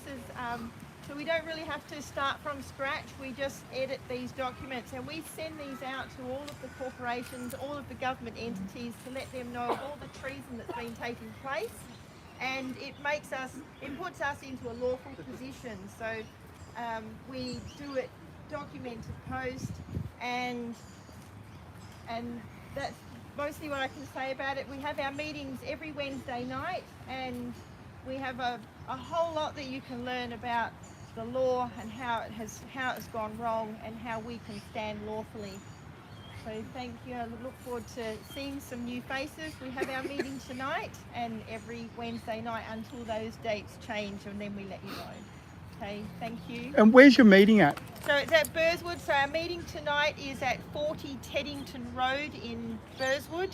J: So we don't really have to start from scratch. We just edit these documents and we send these out to all of the corporations, all of the government entities to let them know of all the treason that's been taking place. And it puts us into a lawful position. So we do it documented post, and that's mostly what I can say about it. We have our meetings every Wednesday night, and we have a whole lot that you can learn about the law and how it's gone wrong and how we can stand lawfully. So thank you. I look forward to seeing some new faces. We have our meeting tonight and every Wednesday night until those dates change, and then we let you know. Okay, thank you.
C: And where's your meeting at?
J: So it's at Burswood. So our meeting tonight is at 40 Teddington Road in Burswood.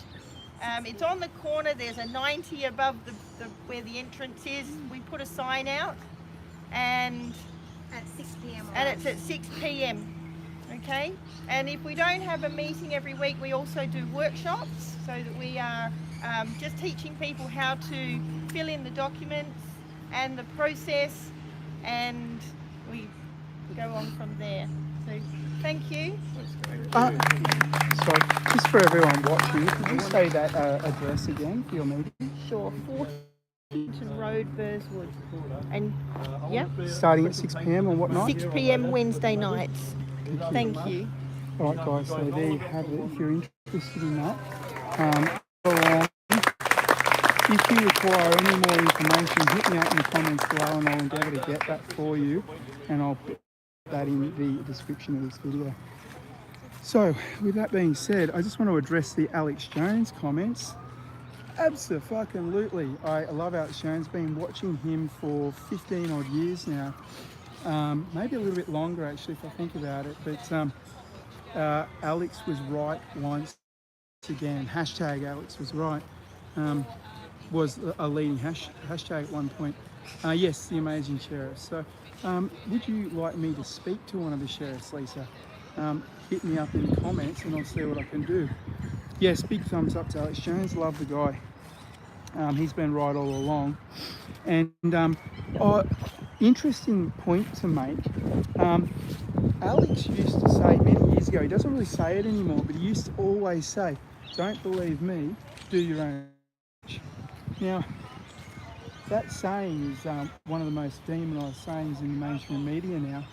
J: It's on the corner. There's a 90 above where the entrance is. We put a sign out, and
F: At 6 p.m.
J: and it's at 6 p.m. Okay, and if we don't have a meeting every week, we also do workshops, so that we are just teaching people how to fill in the documents and the process, and we go on from there. So thank you.
C: Sorry, just for everyone watching, could you say that address again for your meeting?
J: Sure, 40 Road, Burswood. And yep,
C: Starting at 6 p.m. on what night?
J: 6 p.m. Wednesday nights. Thank you.
C: All right, guys, so there you have it. If you're interested in that, go along. If you require any more information, hit me out in the comments below and I'll endeavour to get that for you, and I'll put that in the description of this video. So, with that being said, I just want to address the Alex Jones comments. Abso-fucking-lutely. I love Alex Jones. Been watching him for 15 odd years now. Maybe a little bit longer actually if I think about it, but Alex was right once again. Hashtag Alex was right. Was a leading hashtag at one point. Yes, the amazing sheriff. So would you like me to speak to one of the sheriffs, Lisa? Hit me up in the comments and I'll see what I can do. Yes, big thumbs up to Alex Jones. Love the guy. He's been right all along. And interesting point to make. Alex used to say many years ago, he doesn't really say it anymore, but he used to always say, "Don't believe me, do your own research." Now, that saying is one of the most demonised sayings in the mainstream media now,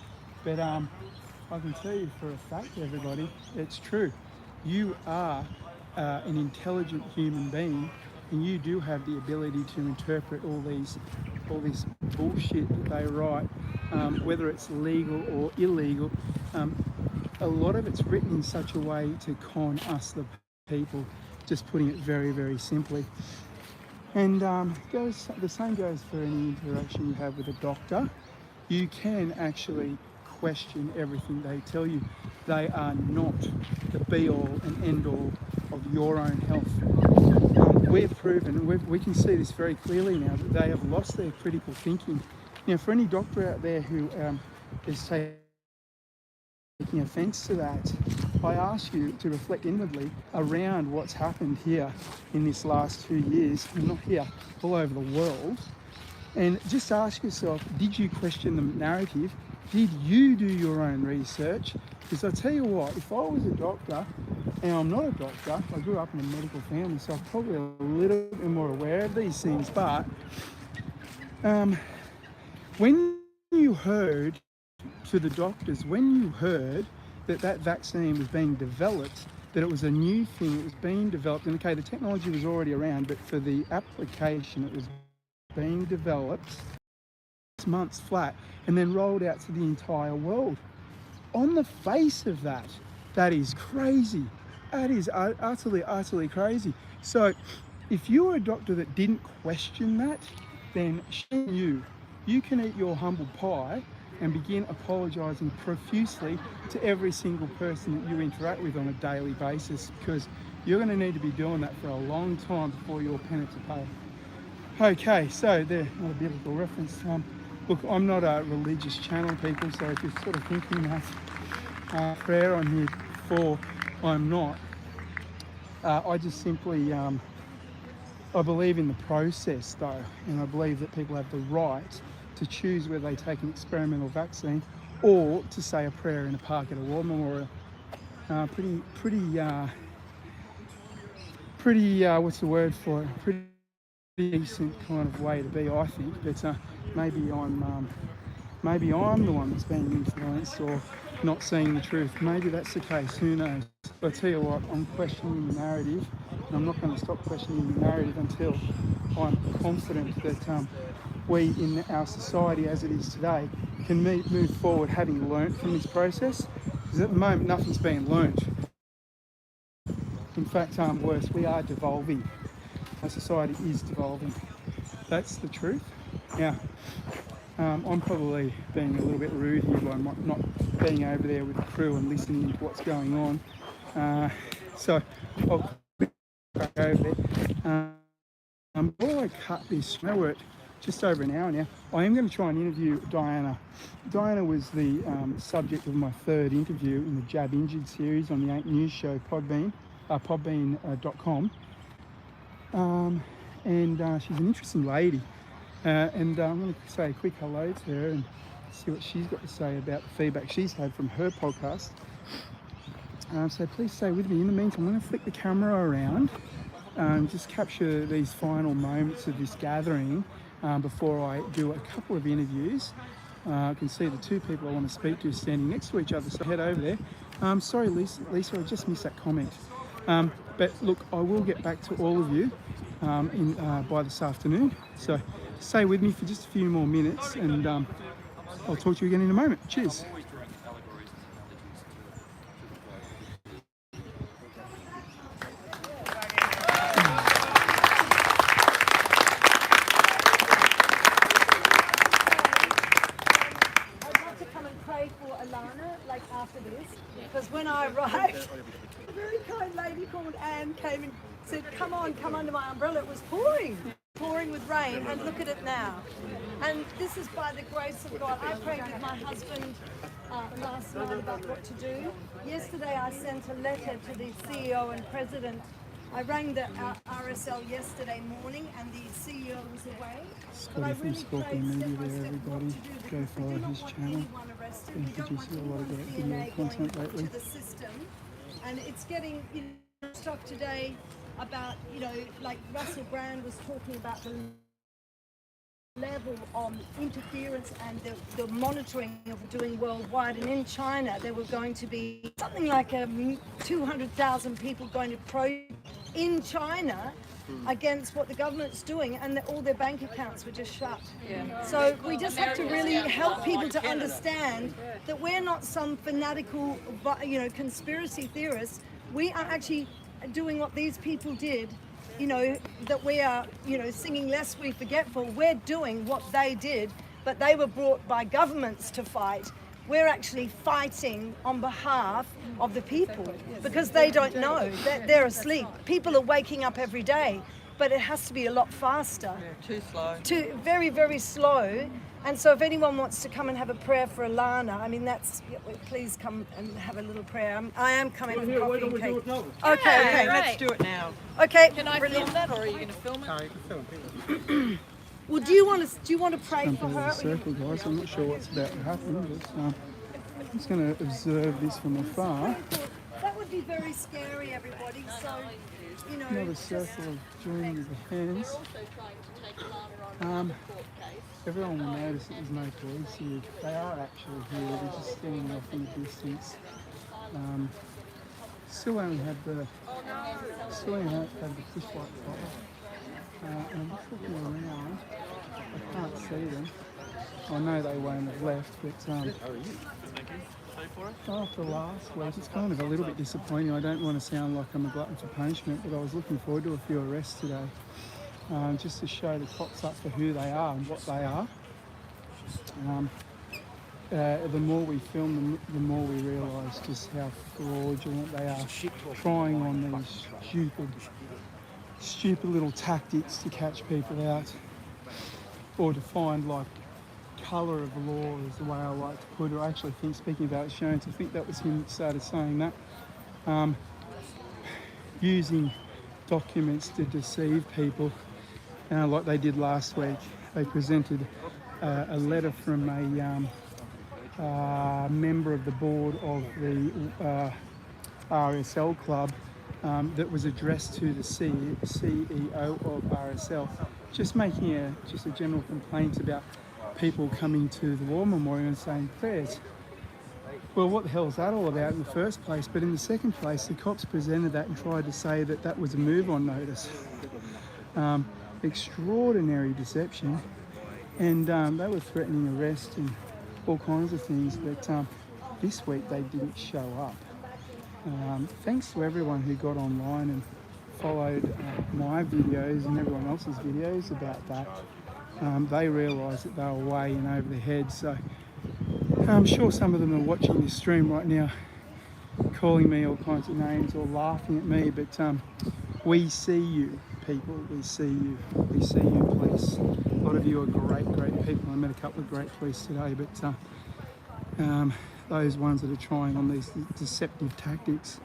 C: but I can tell you for a fact, everybody, it's true. You are an intelligent human being, and you do have the ability to interpret all this bullshit that they write, whether it's legal or illegal. A lot of it's written in such a way to con us, the people, just putting it very, very simply. And the same goes for any interaction you have with a doctor. You can actually question everything they tell you. They are not the be-all and end-all of your own health. We've proven, we can see this very clearly now, that they have lost their critical thinking. Now, for any doctor out there who is taking offence to that, I ask you to reflect inwardly around what's happened here in this last 2 years, and not here, all over the world, and just ask yourself, did you question the narrative? Did you do your own research? Because I tell you what, if I was a doctor, and I'm not a doctor, I grew up in a medical family, so I'm probably a little bit more aware of these things, but when you heard to the doctors, when you heard that vaccine was being developed, that it was a new thing, it was being developed, and okay, the technology was already around, but for the application it was being developed 6 months flat and then rolled out to the entire world. On the face of that, that is crazy. That is utterly, utterly crazy. So if you're a doctor that didn't question that, then you can eat your humble pie and begin apologising profusely to every single person that you interact with on a daily basis, because you're going to need to be doing that for a long time before your penance are paid. Okay, so there, not a biblical reference. Look, I'm not a religious channel, people, so if you're sort of thinking that prayer on here for, I'm not. I just simply, I believe in the process though, and I believe that people have the right to choose whether they take an experimental vaccine or to say a prayer in a park at a war memorial. Pretty, what's the word for it? Pretty decent kind of way to be, I think. But maybe I'm the one that's being influenced or not seeing the truth. Maybe that's the case. Who knows? But I tell you what, I'm questioning the narrative, and I'm not going to stop questioning the narrative until I'm confident that we in our society as it is today can move forward having learnt from this process. Because at the moment nothing's being learnt. In fact, worse, we are devolving. Our society is devolving. That's the truth. Now, I'm probably being a little bit rude here by not being over there with the crew and listening to what's going on. So I'll go over there. Before I cut this, we're at just over an hour now. I am going to try and interview Diana. Diana was the subject of my third interview in the Jab Injured series on the 8 News show podbean, podbean.com. And she's an interesting lady. And I'm going to say a quick hello to her and see what she's got to say about the feedback she's had from her podcast. So please stay with me. In the meantime, I'm going to flick the camera around, just capture these final moments of this gathering before I do a couple of interviews. I can see the two people I want to speak to standing next to each other, so head over there. Sorry, Lisa, I just missed that comment. But look, I will get back to all of you by this afternoon. So stay with me for just a few more minutes, and I'll talk to you again in a moment. Cheers.
F: Because when I arrived, a very kind lady called Anne came and said, come under my umbrella. It was pouring with rain, and look at it now. And this is by the grace of God. I prayed with my husband last night about what to do. Yesterday I sent a letter to the CEO and president. I rang the RSL yesterday morning and the CEO was away.
C: Scotty from Scorpion Media there, everybody. Go follow his channel. Been producing a lot of great video content lately.
F: To the system, and it's getting stuff today about, like Russell Brand was talking about the level of interference and the monitoring of doing worldwide. And in China, there were going to be something like 200,000 people going to probe in China against what the government's doing, and all their bank accounts were just shut. So we just have to really help people to understand that we're not some fanatical, conspiracy theorists. We are actually doing what these people did. That we are, singing lest we forgetful. We're doing what they did, but they were brought by governments to fight. We're actually fighting on behalf of the people because they don't know. They're asleep. People are waking up every day, but it has to be a lot faster.
K: Too slow.
F: Very, very slow. And so if anyone wants to come and have a prayer for Alana, please come and have a little prayer. I am coming with coffee and cake. Okay,
K: let's do it now.
F: Okay.
K: Can I film that, or are you going to film it?
I: No, you can film it.
F: Well, do you want to pray for
C: Jumping in
F: her?
C: a circle, guys. I'm not sure what's about to happen, but I'm just going to observe this from afar.
F: That would be very scary, everybody. So,
C: Another circle of joining with the hands. Everyone will notice that there's no police here. They are actually here. They're just standing off in the distance. Still only had the push light fire. And I'm just looking around. I can't see them. I know they won't have left, but after last week, it's kind of a little bit disappointing. I don't want to sound like I'm a glutton for punishment, but I was looking forward to a few arrests today, just to show the cops up for who they are and what they are. the more we film them, the more we realise just how fraudulent they are, trying on these stupid little tactics to catch people out, or to find like colour of law is the way I like to put it. I actually think, speaking about Shones, I think that was him that started saying that. Using documents to deceive people, like they did last week. They presented a letter from a member of the board of the RSL club that was addressed to the CEO of RSL, just making a general complaint about people coming to the War Memorial and saying prayers. Well, what the hell is that all about in the first place? But in the second place, the cops presented that and tried to say that that was a move-on notice. Extraordinary deception. And they were threatening arrest and all kinds of things, but this week they didn't show up. Thanks to everyone who got online and followed my videos and everyone else's videos about that. They realised that they were way in over their heads. So I'm sure some of them are watching this stream right now, calling me all kinds of names or laughing at me, but we see you, people. We see you. We see you, police. A lot of you are great people. I met a couple of great police today, but those ones that are trying on these deceptive tactics,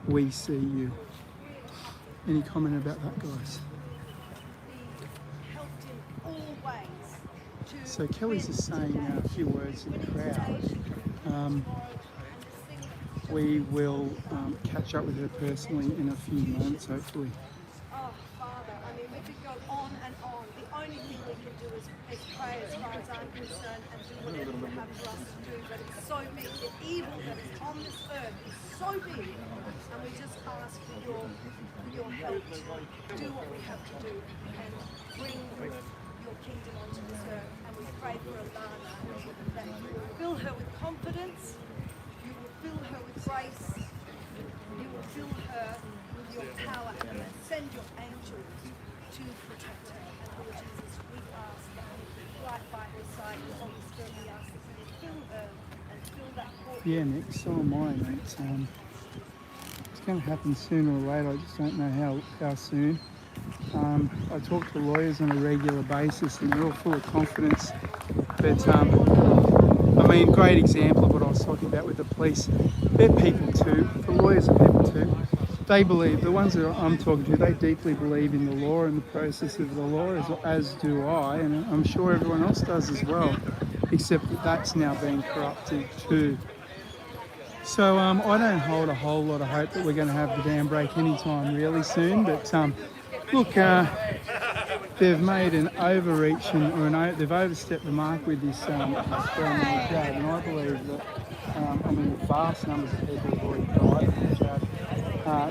C: we see you. Any comment about that, guys? So Kelly's just saying a few words to the crowd. We will catch up with her personally in a few moments, hopefully.
F: Oh, Father, I mean, we could go on and on. The only thing we can do is pray as far as I'm concerned and do whatever you have for us to do. But it's so big. The evil that is on this earth is so big. And we just ask for your help to do what we have to do and bring your kingdom onto this earth. And we pray for Alana that you will fill her with confidence, you will fill her with grace, you will fill her with your power, and then send your angels to protect her. And Lord Jesus, we ask that you be right by her side. And Holy Spirit, we ask that you fill her and fill that court.
C: Yeah, Nick, so am I, mate. It's going to happen sooner or later. I just don't know how soon. I talk to lawyers on a regular basis and they're all full of confidence. But, I mean, great example of what I was talking about with the police. They're people too. The lawyers are people too. They believe, the ones that I'm talking to, they deeply believe in the law and the process of the law, as do I, and I'm sure everyone else does as well, except that that's now being corrupted too. So I don't hold a whole lot of hope that we're going to have the dam break anytime really soon, but look, they've made an overreach they've overstepped the mark with this brand new jab, and I believe that, vast numbers of people have already died from the jab.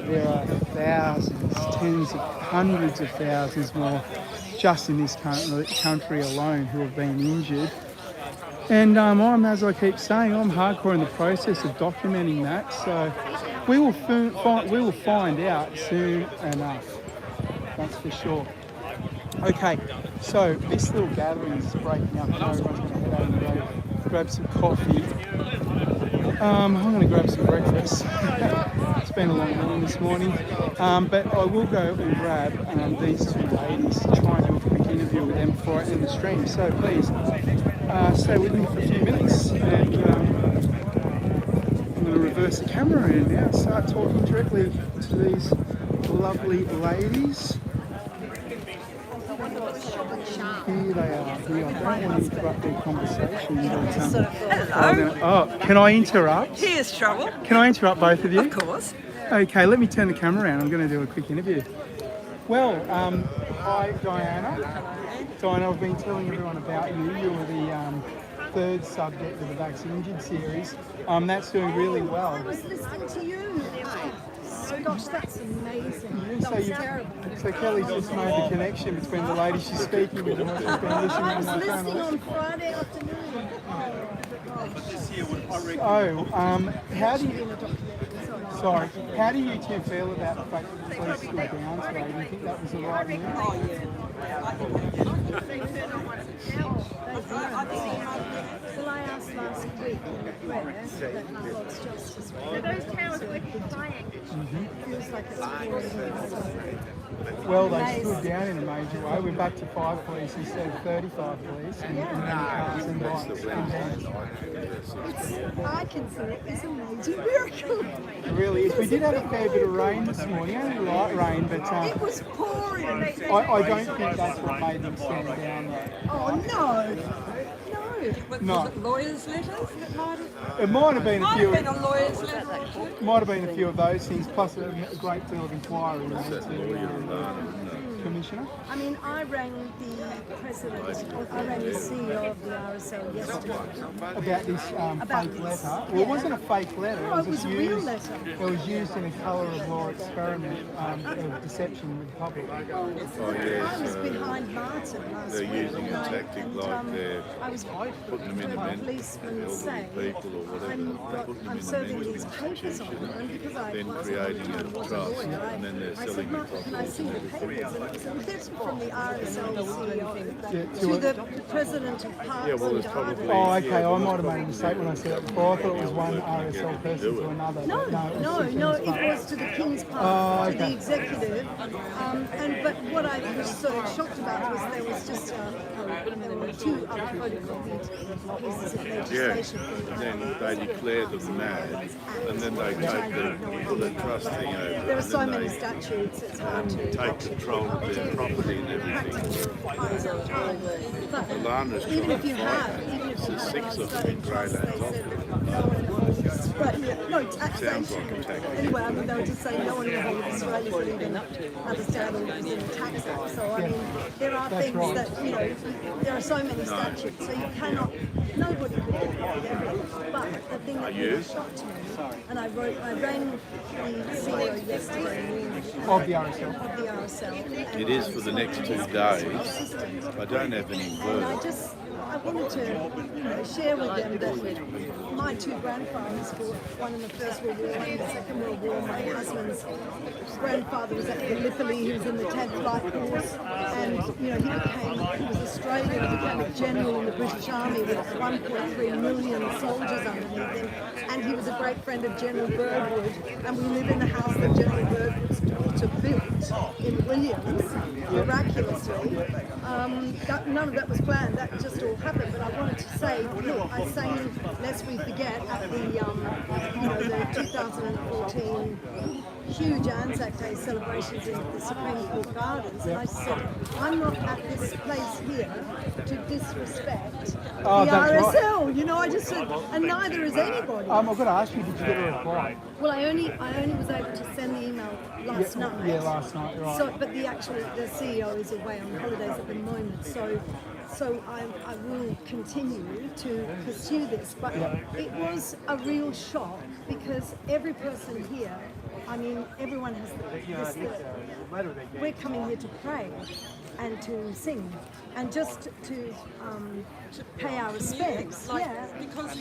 C: There are thousands, tens of hundreds of thousands more just in this country alone who have been injured. And as I keep saying, I'm hardcore in the process of documenting that, so we will find out soon enough. That's for sure. Okay, so this little gathering is breaking up. Now everyone's going to head over the road, grab some coffee. I'm going to grab some breakfast. It's been a long morning this morning, but I will go and grab these two ladies to try and do a quick interview with them before I end the stream. So please stay with me for a few minutes, and I'm going to reverse the camera and now start talking directly to these lovely ladies. Here they are. Here. I don't want to interrupt their conversation. Hello. Oh, can I interrupt?
K: Here's trouble.
C: Can I interrupt both of you?
K: Of course.
C: Okay, let me turn the camera around. I'm going to do a quick interview. Well, hi Diana. Diana, I've been telling everyone about you. You were the third subject of the Vaccine Injured series. That's doing really well.
F: I was listening to you. Oh gosh, that's amazing.
C: Yeah, so Kelly's just made the connection between the lady she's speaking with and what she's been listening to.
F: I was listening on Friday afternoon.
C: Oh, how do you... Sorry. How do you two feel about the fact that the police stood down today? Do you think that was the right move?
K: Oh, yeah.
F: Well, I asked last week in the prayer that my Lord's justice
J: So those towers working fine.
F: feels like it's
C: Well, they stood down in a major way. We're back to 5 police instead of 35 police and many cars and bikes and vans.
F: I consider it as a major miracle.
C: It really is. We did have a fair bit of rain this morning, only light rain, but
F: It was pouring.
C: I don't think that's what made them stand down though.
F: Oh no.
C: No.
K: Was it lawyers' letters that might have...
C: It might have been a
K: Might
C: few.
K: have been a lawyer's letter or two.
C: Might have been a few of those things, plus a great deal of inquiry into Commissioner.
F: I mean, I rang the president, I rang the CEO of the RSL yesterday.
C: About this fake letter. Well, it wasn't a fake letter.
F: No, it was a real letter.
C: It was used in a colour of law experiment of deception with the public.
F: I was behind Martin last
L: They're
F: week.
L: using a tactic like they're
F: I was
L: putting them in a
F: policeman say,
L: people or whatever,
F: I'm serving these papers on them, and because I
L: then
F: wasn't
L: creating
F: I
L: a
F: was
L: trust,
F: lawyer,
L: and then they're
F: I said,
L: selling
F: Mark,
L: it
F: can I see the papers? And this from the RSL CEO to the president of Parks
L: well,
F: and
L: there's probably-
F: Gardens.
C: Oh, okay. I might have made a mistake when I said it before. I thought it was one RSL person to another.
F: No,
C: but
F: it was to the King's Park,
C: Oh,
F: to the
C: okay.
F: executive. But what I was sort of shocked about was there was just 2 unphotocopied pieces of legislation.
L: and then they declare them mad, and then they take the bullet trust thing over,
F: There are
L: and
F: so
L: then
F: many
L: they
F: statutes, it's hard to
L: take control of their property and everything. Alana's
F: even if you
L: trying to
F: have,
L: fight
F: even
L: it.
F: if you
L: There's
F: have
L: 6 of them
F: studied
L: in grade
F: trusts, they
L: 8
F: said no one holds, right, yeah, no, taxation.
L: Sounds like a tactic.
F: Anyway, I mean, they were just saying no one holds Australians would even understand all this in the tax act. So, I mean, there are things that, there are so many statutes, so you cannot, nobody could get everything. But the thing that really shocked me, and I rang the CEO yesterday
C: Of the RSL.
F: of the RSL.
L: It is for the next 2 days. I don't have any
F: And
L: word.
F: I wanted to share with them that my 2 grandfathers fought, one in the First World War, one in the Second World War. My husband's grandfather was at Gallipoli, he was in the 10th Light Horse, and he was Australian, he became a general in the British Army with 1.3 million soldiers underneath him, and he was a great friend of General Birdwood, and we live in the house that General Birdwood's daughter built in Williams, miraculously. None of that was planned, that just all happened, but I wanted to say, look, I sang Lest We Forget at the 2014 huge Anzac Day celebrations in the Supreme Court Gardens, and I said, I'm not at this place here to disrespect the RSL, I just said, and neither is anybody.
C: I've got to ask you, did you get a reply?
F: Well, I only was able to send the email last night.
C: Yeah, last night, right.
F: So, but the CEO is away on holidays at the moment, so I will continue to pursue this. But it was a real shock because every person here, I mean, everyone has this. We're coming here to pray and to sing and just to pay our respects.
K: Because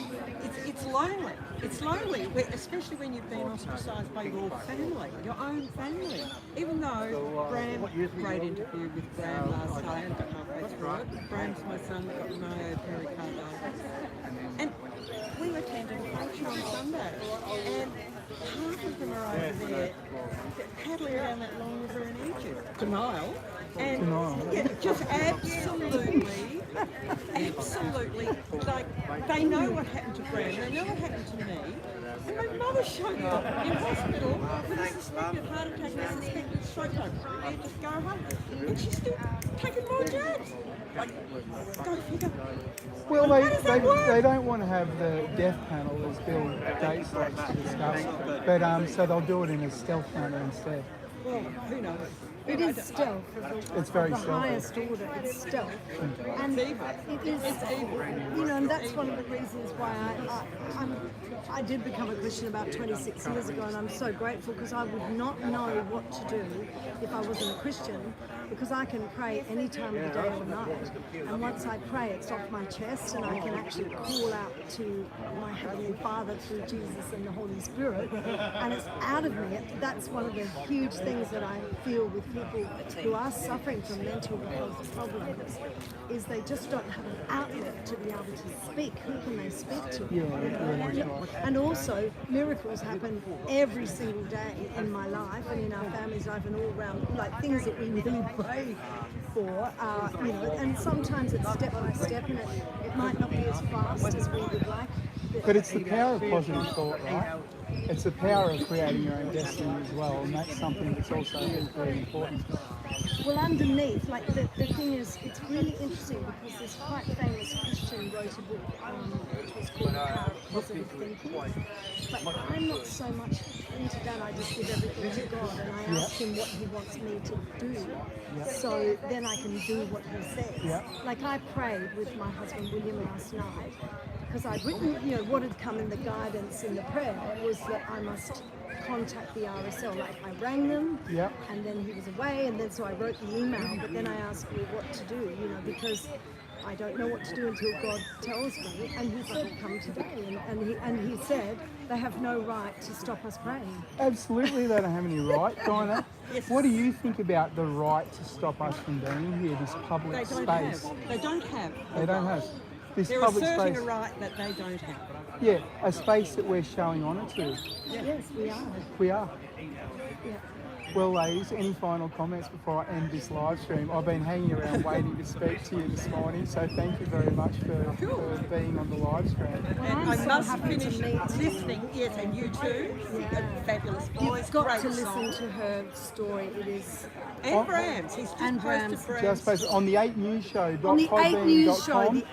K: it's lonely. It's lonely, especially when you've been ostracised by your family, your own family. Even though Bram, great interview with Bram last night, I got halfway through it. Bram's my son, got Mayo pericarditis. And we attended a function on Sunday, and half of them are over there paddling around that long river in Egypt, Denial, and just absolutely, like, they know what happened to Bram, they know what happened to me, and my mother showed up in hospital with a suspected heart attack and a suspected stroke. They just go home, and she's still taking more jabs. Like, go figure.
C: Well, they don't want to have the death panel as Bill Gates likes to discuss, but so they'll do it in a stealth manner instead.
K: Well, who knows?
F: It is stealth.
C: It's very
F: the
C: stealthy.
F: highest order. It's stealth, and it is. You know, and that's one of the reasons why I did become a Christian about 26 years ago, and I'm so grateful because I would not know what to do if I wasn't a Christian, because I can pray any time of the day or night, and once I pray, it's off my chest, and I can actually call out to my Heavenly Father through Jesus and the Holy Spirit, and it's out of me. That's one of the huge things that I feel with people who are suffering from mental health problems, is they just don't have an outlet to be able to speak. Who can they speak to? And also, miracles happen every single day in my life and in our family's life, and all around, like things that we really pray for, you know, and sometimes it's step by step, and it might not be as fast as we would like.
C: But it's the power of positive thought, right? It's the power of creating your own destiny as well, and that's something that's also very important.
F: Well, underneath, like the thing is, it's really interesting because this quite famous Christian wrote a book which was called The Power of Positive Thinking. But I'm not so much into that. I just give everything to God, and I ask Him what He wants me to do, so then I can do what He says. Like I prayed with my husband William last night, because I'd written, you know, what had come in the guidance in the prayer was that I must contact the RSL. Like I rang them, and then he was away, and then so I wrote the email, but then I asked me what to do, you know, because I don't know what to do until God tells me. And He said, come today, and he said they have no right to stop us praying.
C: Absolutely, they don't have any right, Dinah. What do you think about the right to stop us from being here, this public space?
K: They don't have.
C: They don't have. This
K: They're
C: public
K: asserting
C: space.
K: a right that they don't have.
C: Yeah, a space that we're showing honour to.
F: Yes, we are.
C: We are.
F: Yeah.
C: Well, ladies, any final comments before I end this live stream? I've been hanging around waiting to speak to you this morning, so thank you very much for being on the live stream.
K: And I must finish listening, yes, and you too. Fabulous voice,
F: You've got
K: great
F: to listen
K: song.
F: to her story. It is.
K: And Brams. He's just
F: And
K: posted
F: Brams.
K: Brams.
C: Just based on the 8 News Show.
F: On the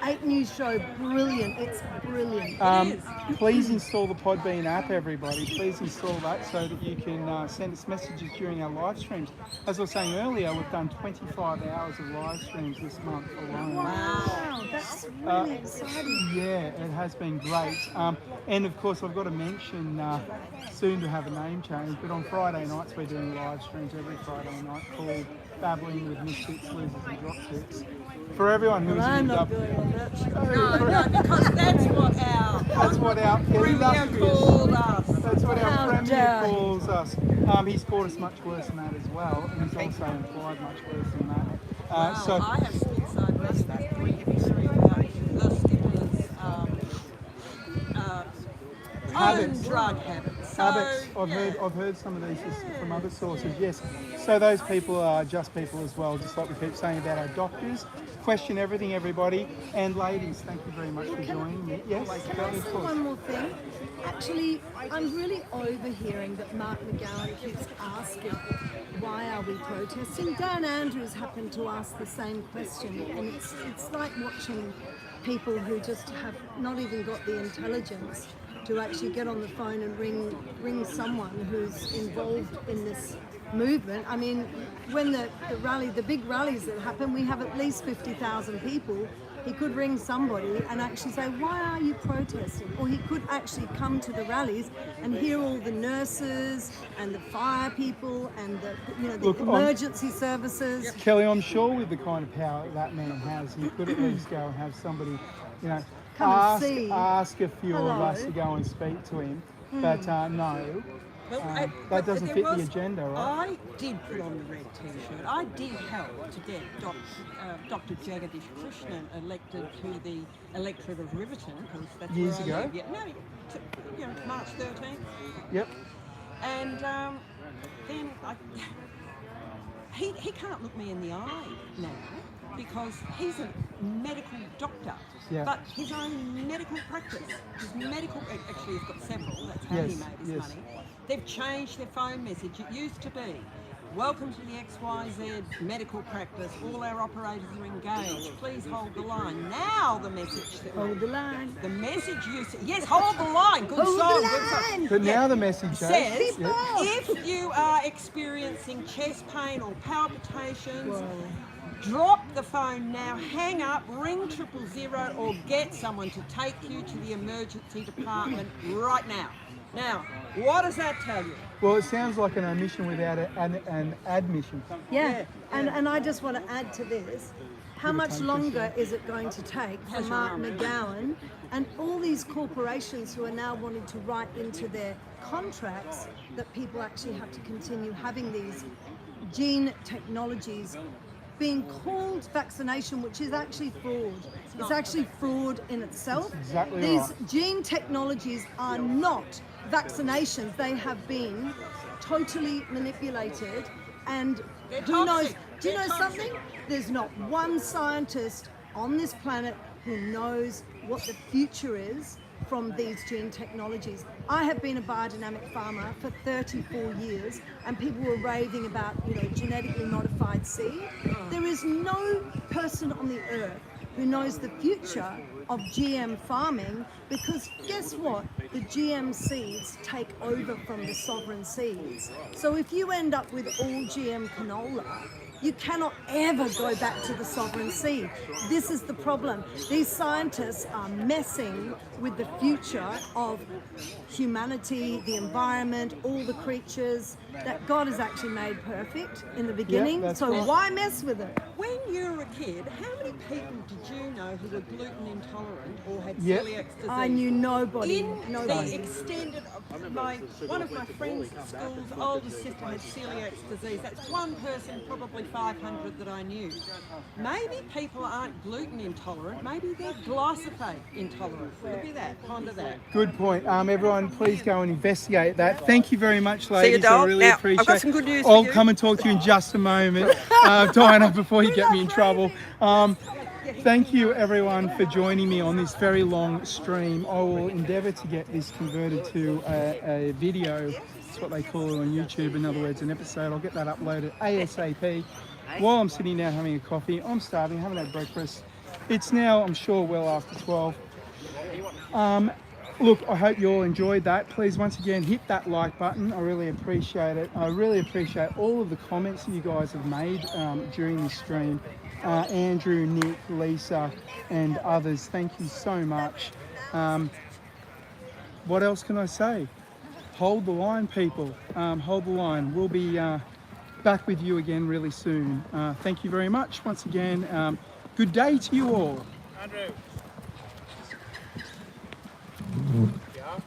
F: 8 News Show, brilliant. It's brilliant.
C: Please install the Podbean app, everybody. Please install that so that you can send us messages during our live streams. As I was saying earlier, we've done 25 hours of live streams this month alone.
F: Wow, that's really exciting.
C: Yeah, it has been great. And of course, I've got to mention, soon to have a name change, but on Friday nights we're doing live streams every Friday night called Babbling with Misfits, Losers and Dropsticks. For everyone who's
F: I'm not
C: up,
F: going on that show.
K: No, because that's what our
C: Premier
K: called us.
C: That's what our
F: How
C: Premier
F: dare he.
C: calls us. He's called us much worse than that as well, and he's also implied much worse than that. So
K: I have some inside west that we history about the stimulants,
C: habits.
K: drug habits. So,
C: Habits. I've heard some of these from other sources. Yes. So those people are just people as well, just like we keep saying about our doctors. Question everything, everybody. And ladies, thank you very much for joining me. Yes.
F: Can I say one more thing? Actually, I'm really overhearing that Mark McGowan keeps asking, why are we protesting? Dan Andrews happened to ask the same question, and it's like watching people who just have not even got the intelligence to actually get on the phone and ring someone who's involved in this movement. I mean, when the big rallies that happen, we have at least 50,000 people. He could ring somebody and actually say, why are you protesting? Or he could actually come to the rallies and hear all the nurses and the fire people and the emergency services.
C: Kelly, I'm sure with the kind of power that man has, he could at least go and have somebody,
F: Come and see.
C: ask a few of us to go and speak to him. But no. That doesn't fit the agenda, right?
K: I did put on the red T-shirt. I did help to get Dr. Jagadish Krishnan elected to the electorate of Riverton. That's
C: Years
K: where I
C: ago?
K: live. Yeah, no, March 13th.
C: Yep.
K: And then he can't look me in the eye now because he's a medical doctor.
C: Yeah.
K: But his own medical practice, actually he's got several, that's how he made his money. They've changed their phone message. It used to be, welcome to the XYZ medical practice. All our operators are engaged. Please hold the line. Now the message that
F: Hold the line.
K: the message used to, yes, hold the line. Good
F: Hold
K: song.
F: the
K: Good song.
F: line.
C: But now the message
K: Says,
C: yeah.
K: if you are experiencing chest pain or palpitations, drop the phone now, hang up, ring 000 or get someone to take you to the emergency department right now. Now, what does that tell you?
C: Well, it sounds like an omission without an admission.
F: Yeah. And I just want to add to this. How much longer is it going to take for Mark McGowan and all these corporations who are now wanting to write into their contracts that people actually have to continue having these gene technologies being called vaccination, which is actually fraud. It's actually fraud in itself.
C: Exactly
F: These
C: right.
F: gene technologies are not vaccinations. They have been totally manipulated, and who knows? Do you know something? There's not one scientist on this planet who knows what the future is from these gene technologies. I have been a biodynamic farmer for 34 years, and people were raving about, genetically modified seed. There is no person on the earth who knows the future of GM farming, because guess what? The GM seeds take over from the sovereign seeds. So if you end up with all GM canola, you cannot ever go back to the sovereign seed. This is the problem. These scientists are messing with the future of humanity, the environment, all the creatures that God has actually made perfect in the beginning.
C: that's
F: So
C: right.
F: why mess with it?
K: When you were a kid, how many people did you know who were gluten intolerant or had
C: Yep.
K: celiac disease?
F: I knew nobody.
K: In the extended, one of my friends at school's older sister had celiac disease. That's one person, probably 500 that I knew. Maybe people aren't gluten intolerant, maybe they're glyphosate intolerant. Look at that, ponder that.
C: Good point. Everyone, please go and investigate that. Thank you very much, ladies.
K: doll.
C: I really
K: Now,
C: appreciate
K: I've got some good news for
C: I'll
K: you.
C: come and talk to you in just a moment. Diana, before you get me in trouble. Thank you, everyone, for joining me on this very long stream. I will endeavour to get this converted to a video. That's what they call it on YouTube. In other words, an episode. I'll get that uploaded ASAP. While I'm sitting down having a coffee, I'm starving, haven't had breakfast. It's now, I'm sure, well after 12. Look, I hope you all enjoyed that. Please, once again, hit that like button. I really appreciate it. I really appreciate all of the comments that you guys have made during this stream. Andrew, Nick, Lisa, and others, thank you so much. What else can I say? Hold the line, people. Hold the line. We'll be back with you again really soon. Thank you very much once again. Good day to you all.
B: Andrew. Yeah.